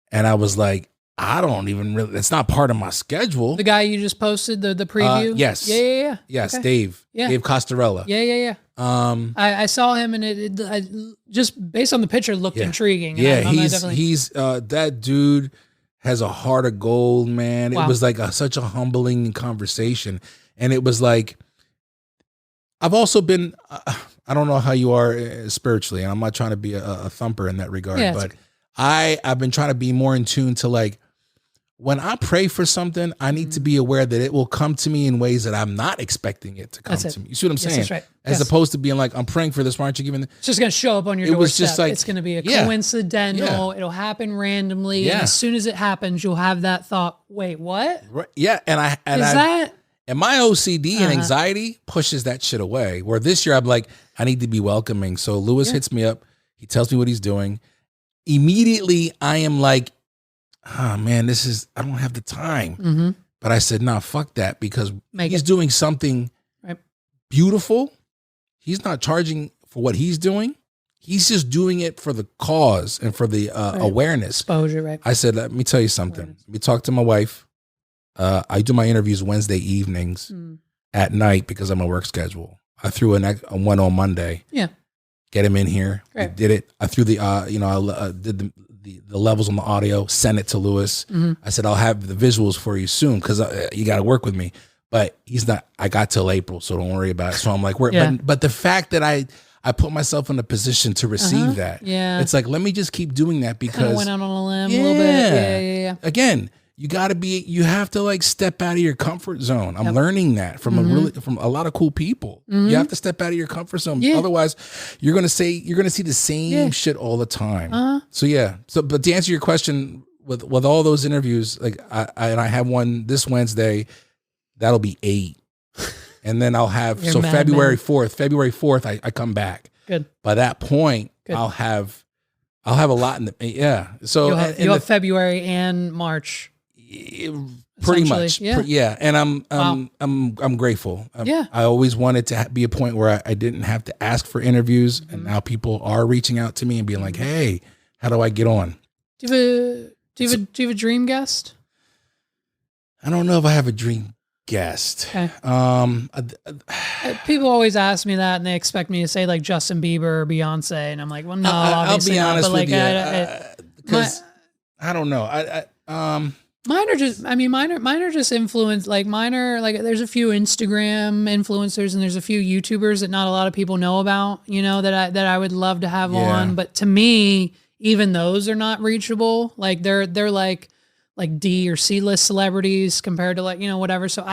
And I was like, I don't even really, it's not part of my schedule. The guy you just posted, the preview? Yes. Yeah. Yes, okay. Dave. Yeah. Dave Costarella. Yeah. I saw him and I just based on the picture looked intriguing. Yeah, he's that dude has a heart of gold, man. Wow. It was like such a humbling conversation. And it was like, I've also been, I don't know how you are spiritually, and I'm not trying to be a thumper in that regard, but I've been trying to be more in tune to like, when I pray for something, I need to be aware that it will come to me in ways that I'm not expecting it to come to me. You see what I'm saying? That's right. As opposed to being like, I'm praying for this. Why aren't you giving it? It's just going to show up on your doorstep. Was just like, it's going to be a coincidental. It'll happen randomly. And as soon as it happens, you'll have that thought, wait, what? Right. Yeah. And my OCD and anxiety pushes that shit away. Where this year I'm like, I need to be welcoming. So Lewis hits me up. He tells me what he's doing. Immediately I am like, oh man, I don't have the time. But I said, nah, fuck that, because he's doing something beautiful. He's not charging for what he's doing. He's just doing it for the cause and for the awareness. Exposure, right? I said, let me tell you something. Let me talk to my wife. I do my interviews Wednesday evenings at night because of my work schedule. I threw a one on Monday. Yeah. Get him in here. We did it. I threw the, I did the levels on the audio, sent it to Lewis. I said, I'll have the visuals for you soon because you got to work with me. But he's not, I got till April, so don't worry about it. So I'm like, but the fact that I put myself in a position to receive that, it's like, let me just keep doing that because. Kind of went out on a limb a little bit. Yeah. Again, you have to like step out of your comfort zone. I'm learning that from a lot of cool people. You have to step out of your comfort zone. Otherwise you're going to see the same shit all the time. But to answer your question with all those interviews, like I have one this Wednesday, that'll be 8. And then I'll have, February 4th, I come back. Good. By that point, I'll have a lot in the, So you'll have February and March. Pretty much. And I'm grateful. I always wanted to be a point where I didn't have to ask for interviews, and now people are reaching out to me and being like, hey, how do I get on? Do you have a dream guest? I don't know if I have a dream guest. Okay. People always ask me that, and they expect me to say like Justin Bieber or Beyonce, and I'm like, well, no, obviously I'll be honest not. But with like, you, because I don't know. Mine are just influenced. Like there's a few Instagram influencers and there's a few YouTubers that not a lot of people know about, that I would love to have on. But to me, even those are not reachable. Like they're like like D or C list celebrities compared to like, whatever. So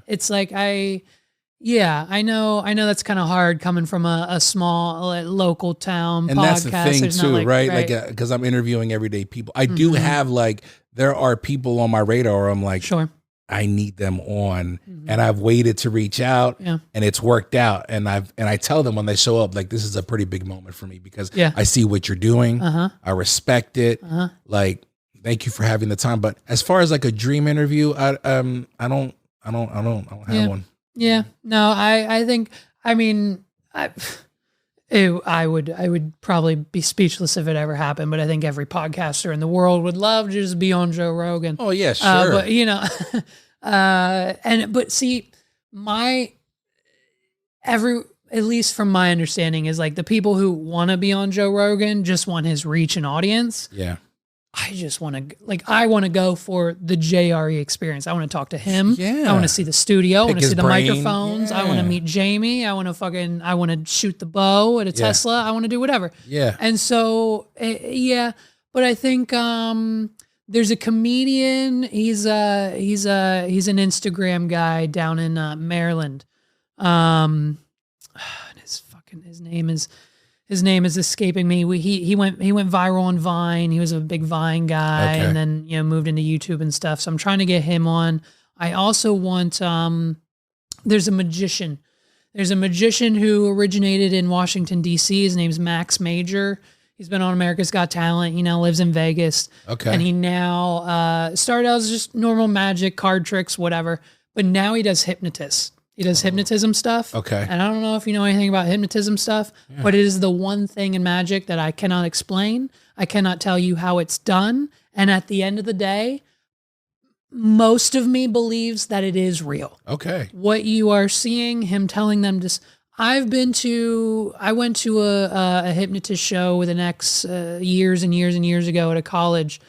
it's like, I know that's kind of hard coming from a small like, local town and podcast. That's the thing There's too, like, right? Like, because I'm interviewing everyday people. I do have like, there are people on my radar where I'm like, sure, I need them on, and I've waited to reach out, and it's worked out. And I tell them when they show up, like, this is a pretty big moment for me because I see what you're doing. I respect it. Like, thank you for having the time. But as far as like a dream interview, I don't have one. Yeah, no, I think, I mean, I would probably be speechless if it ever happened, but I think every podcaster in the world would love to just be on Joe Rogan. Oh yeah, sure. But but see, at least from my understanding is like the people who want to be on Joe Rogan just want his reach and audience. Yeah. I just want to I want to go for the JRE experience. I want to talk to him. Yeah. I want to see the studio. I want to see the microphones. Yeah. I want to meet Jamie. I want to shoot the bow at a Tesla. I want to do whatever. Yeah. And so, but I think, there's a comedian. He's an Instagram guy down in, Maryland. His name is escaping me. He went viral on Vine. He was a big Vine guy, and then moved into YouTube and stuff. So I'm trying to get him on. I also want. There's a magician. There's a magician who originated in Washington D.C. His name's Max Major. He's been on America's Got Talent. He now lives in Vegas. Okay, and he now started out as just normal magic, card tricks, whatever. But now he does hypnotists. He does hypnotism stuff. Okay. And I don't know if you know anything about hypnotism stuff, but it is the one thing in magic that I cannot explain. I cannot tell you how it's done. And at the end of the day, most of me believes that it is real. Okay. What you are seeing, him telling them just, I went to a hypnotist show with an ex years and years and years ago at a college.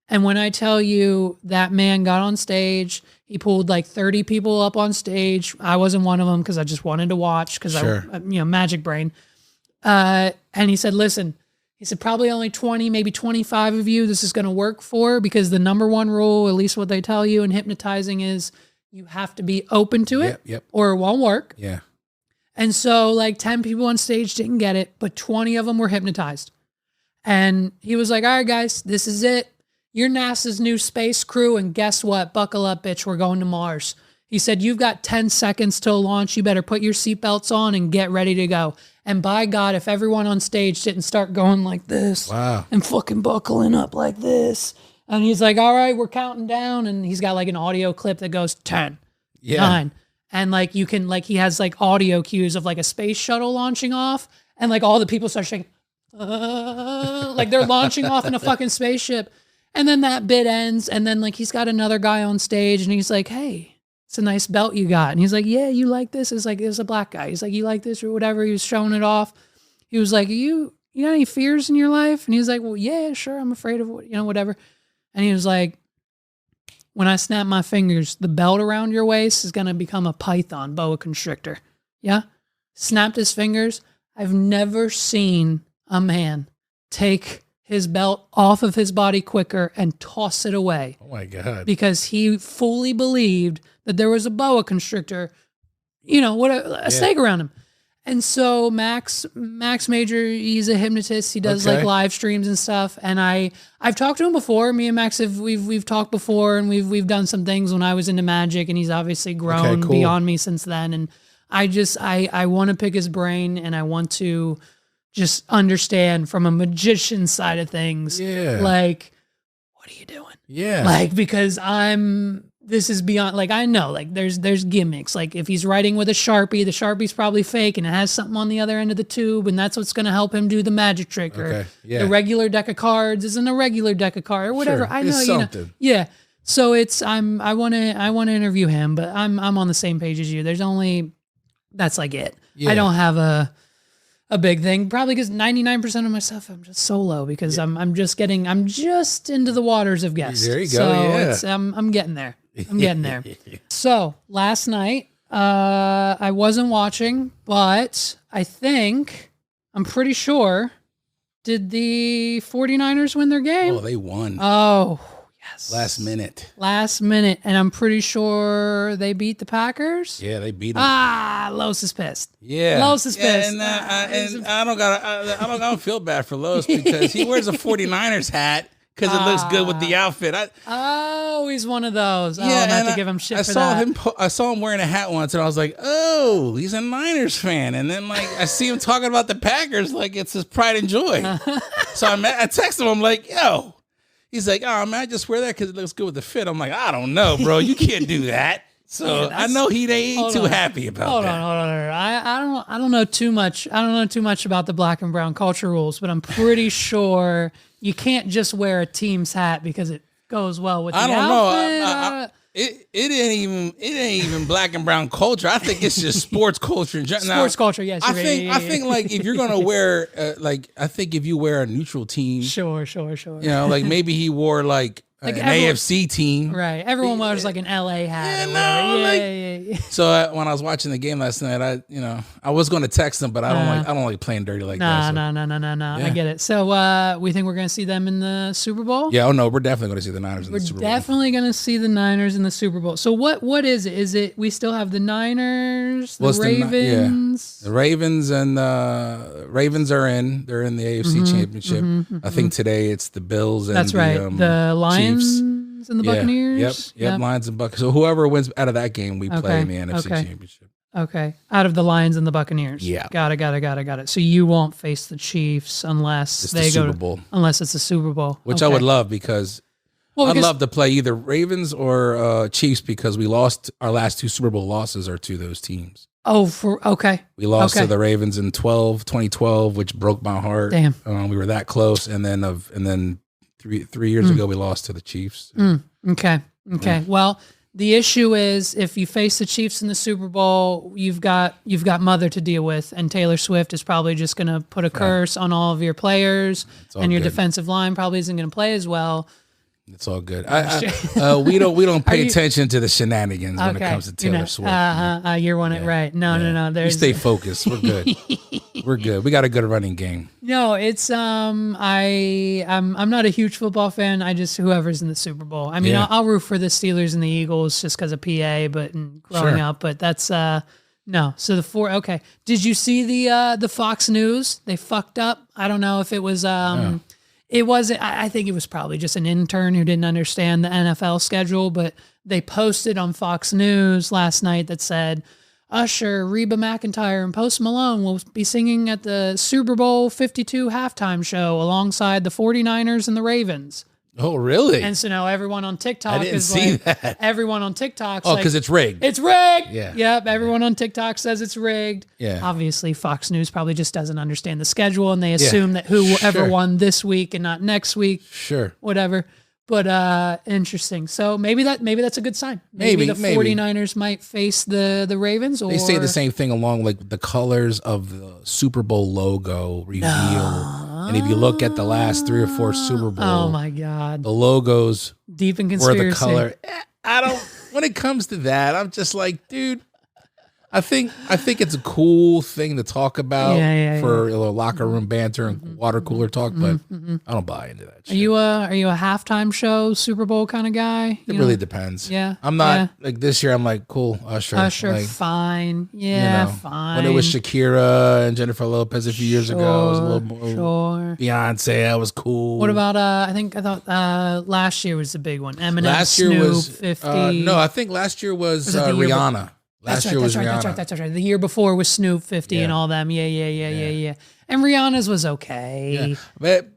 And when I tell you that man got on stage, he pulled like 30 people up on stage. I wasn't one of them because I just wanted to watch because I magic brain. And he said, listen, he said, probably only 20, maybe 25 of you this is going to work for, because the number one rule, at least what they tell you in hypnotizing, is you have to be open to it or it won't work. Yeah. And so like 10 people on stage didn't get it, but 20 of them were hypnotized. And he was like, all right, guys, this is it. You're NASA's new space crew, and guess what? Buckle up, bitch. We're going to Mars. He said, you've got 10 seconds till launch. You better put your seatbelts on and get ready to go. And by God, if everyone on stage didn't start going like this and fucking buckling up like this. And he's like, all right, we're counting down. And he's got like an audio clip that goes 10, 9. And like you can, like he has like audio cues of like a space shuttle launching off. And like all the people start shaking. Like they're launching off in a fucking spaceship. And then that bit ends, and then like he's got another guy on stage, and he's like, "Hey, it's a nice belt you got." And he's like, "Yeah, you like this?" It's like, it was a black guy. He's like, "You like this or whatever?" He was showing it off. He was like, you got any fears in your life?" And he was like, "Well, yeah, sure. I'm afraid of whatever." And he was like, "When I snap my fingers, the belt around your waist is gonna become a python boa constrictor." Yeah, snapped his fingers. I've never seen a man take his belt off of his body quicker and toss it away. Oh my God. Because he fully believed that there was a boa constrictor, a snake around him. And so Max Major, he's a hypnotist. He does like live streams and stuff. And I've talked to him before. Me and Max we've talked before, and we've done some things when I was into magic, and he's obviously grown beyond me since then. And I want to pick his brain, and I want to just understand from a magician side of things. Yeah. Like, what are you doing? Yeah. Like, because this is beyond, like, I know, like, there's gimmicks. Like, if he's writing with a Sharpie, the Sharpie's probably fake, and it has something on the other end of the tube, and that's what's going to help him do the magic trick. Or the regular deck of cards isn't a regular deck of cards, or whatever. Sure. I know, it's something. Yeah. So I want to interview him, but I'm on the same page as you. That's like it. Yeah. I don't have a big thing, probably because 99% of my stuff I'm just solo, because I'm just into the waters of guests. There you go. So I'm getting there. So last night, I wasn't watching, but I'm pretty sure, did the 49ers win their game? Oh, they won. Oh, Yes. Last minute. And I'm pretty sure they beat the Packers. Yeah, they beat them. Los is pissed. Yeah. Los is pissed. And I don't feel bad for Los because he wears a 49ers hat because it looks good with the outfit. He's one of those. Yeah, not to give him shit for that. I saw him wearing a hat once, and I was like, "Oh, he's a Niners fan." And then I see him talking about the Packers like it's his pride and joy. So I texted him. I'm like, "Yo." He's like, "Oh man, I just wear that because it looks good with the fit." I'm like, "I don't know, bro. You can't do that." So I know he ain't too happy about that. Hold on. I don't know too much. I don't know too much about the black and brown culture rules, but I'm pretty sure you can't just wear a team's hat because it goes well with the outfit. I don't know. It ain't even black and brown culture. I think it's just sports culture in general. Sports culture, yes. I think like if you're gonna wear I think if you wear a neutral team, sure. You know, like maybe he wore like an AFC team, right? Everyone wears like an LA hat. Yeah. So when I was watching the game last night, I was going to text him, but I don't like playing dirty like that. No. Yeah. I get it. So we think we're going to see them in the Super Bowl. Yeah. Oh no, we're definitely going to see the Niners in the Super Bowl. We're definitely going to see the Niners in the Super Bowl. So what is it? Is it we still have the Niners, the Ravens? The Ravens and Ravens are in. They're in the AFC Championship. I think today it's the Bills and that's right. The Lions. Chiefs. And the Buccaneers. Yep. Lions and Buccaneers. So whoever wins out of that game, we play in the NFC Championship. Okay. Out of the Lions and the Buccaneers. Yeah. Got it. So you won't face the Chiefs unless it's the Super Bowl. Unless it's the Super Bowl. Which I would love because I'd love to play either Ravens or Chiefs because we lost our last 2 Super Bowl losses are to those teams. Okay. We lost to the Ravens in 2012, which broke my heart. Damn. We were that close, and then 3 years ago we lost to the Chiefs. Okay. Yeah. Well, the issue is if you face the Chiefs in the Super Bowl, you've got Mother to deal with, and Taylor Swift is probably just going to put a curse on all of your players, and your defensive line probably isn't going to play as well. It's all good. We don't pay attention to the shenanigans when it comes to Taylor Swift. You're one it right. No. We stay focused. We're good. We're good. We got a good running game. No, it's I'm not a huge football fan. I just whoever's in the Super Bowl. I mean, I'll root for the Steelers and the Eagles just because of PA, but growing up. But that's no. So the 4. Okay. Did you see the Fox News? They fucked up. I don't know if it was It wasn't. I think it was probably just an intern who didn't understand the NFL schedule, but they posted on Fox News last night that said, Usher, Reba McEntire, and Post Malone will be singing at the Super Bowl 52 halftime show alongside the 49ers and the Ravens. Oh, really? And so now everyone on TikTok that. Everyone on TikTok. Oh, because it's rigged. It's rigged. Yeah. Yep. Everyone on TikTok says it's rigged. Yeah. Obviously, Fox News probably just doesn't understand the schedule, and they assume that whoever won this week and not next week. Sure. Whatever. But interesting. So maybe that's a good sign. Maybe the 49ers might face the Ravens. Or they say the same thing along like the colors of the Super Bowl logo reveal. And if you look at the last 3 or 4 Super Bowl, oh my God, the logos deep in conspiracy. Were the color. I don't. When it comes to that, I'm just like, dude. I think it's a cool thing to talk about for a little locker room banter and water cooler talk, but I don't buy into that shit. Are you a halftime show Super Bowl kind of guy? It really depends. Yeah. I'm not like this year. I'm like, cool, Usher. Like, fine. Yeah, fine. When it was Shakira and Jennifer Lopez a few years ago, it was a little more Beyonce. That was cool. What about I thought last year was the big one. Eminem, last year Snoop, was 50. No, I think last year was Rihanna. Last year was Rihanna. That's right. The year before was Snoop, 50 and all them. Yeah. And Rihanna's was okay. Yeah. But,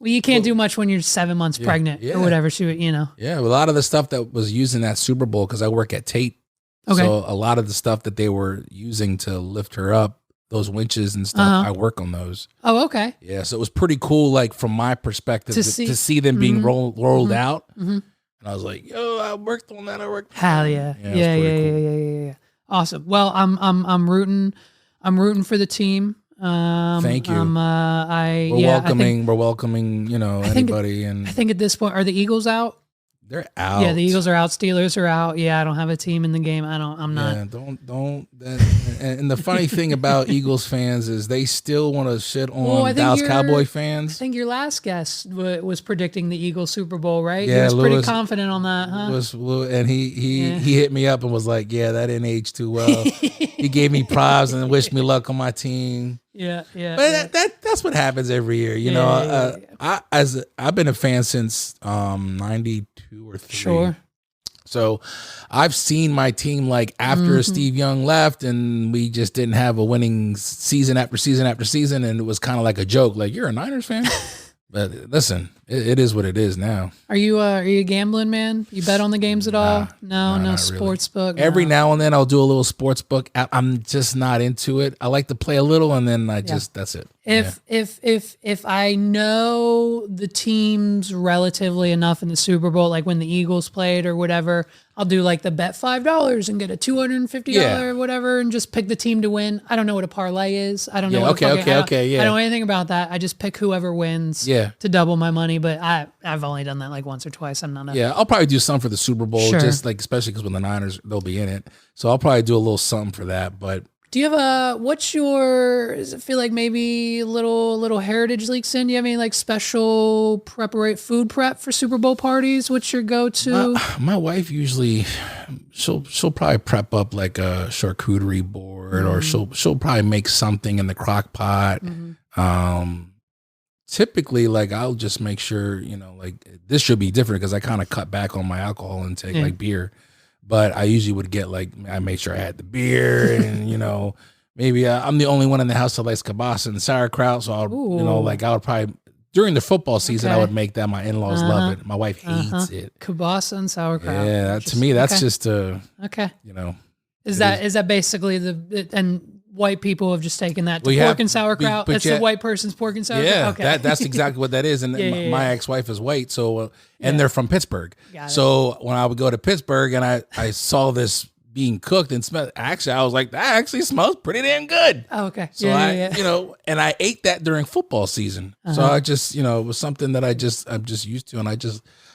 you can't do much when you're 7 months pregnant or whatever. Yeah, a lot of the stuff that was used in that Super Bowl, because I work at Tate. Okay. So a lot of the stuff that they were using to lift her up, those winches and stuff, I work on those. Oh, okay. Yeah, so it was pretty cool, like from my perspective, to see them being rolled out. Mm-hmm. And I was like, yo, I worked on that. Hell yeah. Yeah. Awesome. Well, I'm rooting for the team. Thank you. We're welcoming, anybody. I think at this point, are the Eagles out? They're out. Yeah, the Eagles are out. Steelers are out. Yeah, I don't have a team in the game. I'm not. Yeah, don't. And the funny thing about Eagles fans is they still want to shit on Dallas Cowboy fans. I think your last guest was predicting the Eagles Super Bowl, right? Yeah, he was pretty confident on that, huh? And he hit me up and was like, "Yeah, that didn't age too well." He gave me props and wished me luck on my team. Yeah. But that's what happens every year, you know. I've been a fan since 92 or 3. Sure. So I've seen my team like after Steve Young left and we just didn't have a winning season after season after season, and it was kind of like a joke, like, you're a Niners fan? But listen, it is what it is now. Are you a gambling man? You bet on the games at all? No sports book. Every now and then I'll do a little sports book. I'm just not into it. I like to play a little, and then that's it. If I know the teams relatively enough in the Super Bowl, like when the Eagles played or whatever, I'll do like the bet $5 and get a $250 or whatever, and just pick the team to win. I don't know what a parlay is. I don't know. I don't know anything about that. I just pick whoever wins to double my money. But I've only done that like once or twice. I'm not. I'll probably do something for the Super Bowl, just like especially because when the Niners, they'll be in it. So I'll probably do a little something for that. But do you have does it feel like maybe a little heritage leaks in? Do you have any like special food prep for Super Bowl parties? What's your go-to? My wife usually, she'll probably prep up like a charcuterie board, or she'll probably make something in the crock pot. Typically, like, I'll just make sure, you know, like, this should be different because I kind of cut back on my alcohol intake, like beer. But I usually would get, like, I made sure I had the beer, and, you know, maybe I'm the only one in the house that likes kielbasa and sauerkraut. So, you know, like, I would probably, during the football season, I would make that. My in-laws love it. My wife hates it. Kielbasa and sauerkraut. Yeah, to me, that's just you know. Is that basically and white people have just taken that to pork and sauerkraut? That's the white person's pork and sauerkraut? Yeah, that's exactly what that is. And my ex-wife is white, so and they're from Pittsburgh. So when I would go to Pittsburgh and I saw this being cooked and smelled, actually, I was like, that actually smells pretty damn good. Oh, okay. So you know, and I ate that during football season. So I just, you know, it was something that I'm just used to, and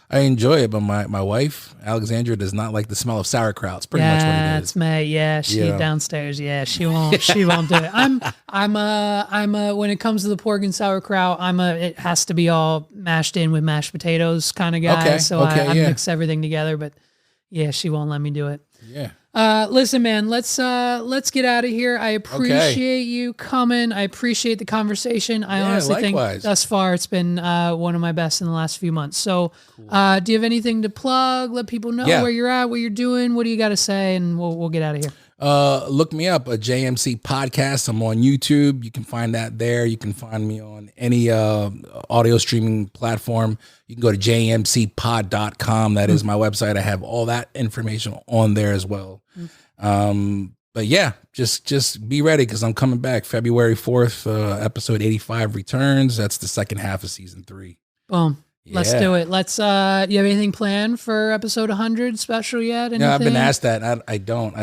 I enjoy it. But my wife, Alexandra, does not like the smell of sauerkraut. It's pretty much what it is. It's me. Yeah, she downstairs. Yeah, she won't do it. I'm when it comes to the pork and sauerkraut, it has to be all mashed in with mashed potatoes kind of guy. I mix everything together. But yeah, she won't let me do it. Yeah. Listen, man, let's get out of here. I appreciate you coming. I appreciate the conversation. I honestly think thus far it's been one of my best in the last few months. So, do you have anything to plug? Let people know where you're at, what you're doing. What do you got to say? And we'll get out of here. Look me up, a JMC podcast. I'm on YouTube. You can find that there. You can find me on any audio streaming platform. You can go to jmcpod.com. That is my website. I have all that information on there as well. But yeah, just be ready because I'm coming back February 4th. Episode 85 returns. That's the second half of season 3. Boom. Let's do it. Let's. Do you have anything planned for episode 100 special yet? Anything? No, I've been asked that. I don't.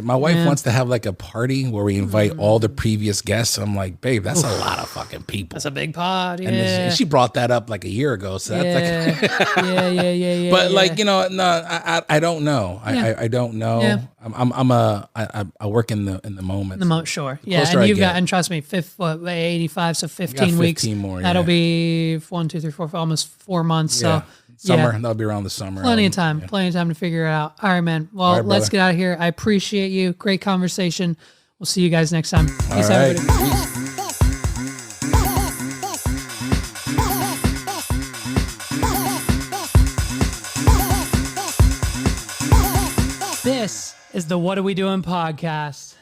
My wife wants to have like a party where we invite all the previous guests. I'm like, babe, that's a lot of fucking people. That's a big pod. Yeah. And she brought that up like a year ago. So that's like, yeah. But like, you know, no, I don't know. I don't know. Yeah. I work in the moment. Sure. Yeah. And you've got, and trust me, 85, so 15 weeks. 15 more. That'll be 1, 2, 3, 4, almost 4 months. So summer, that'll be around the summer. Plenty of time to figure it out. All right, man. Well, let's get out of here. I appreciate you. Great conversation. We'll see you guys next time. Peace out, everybody. This is the What Are We Doing podcast.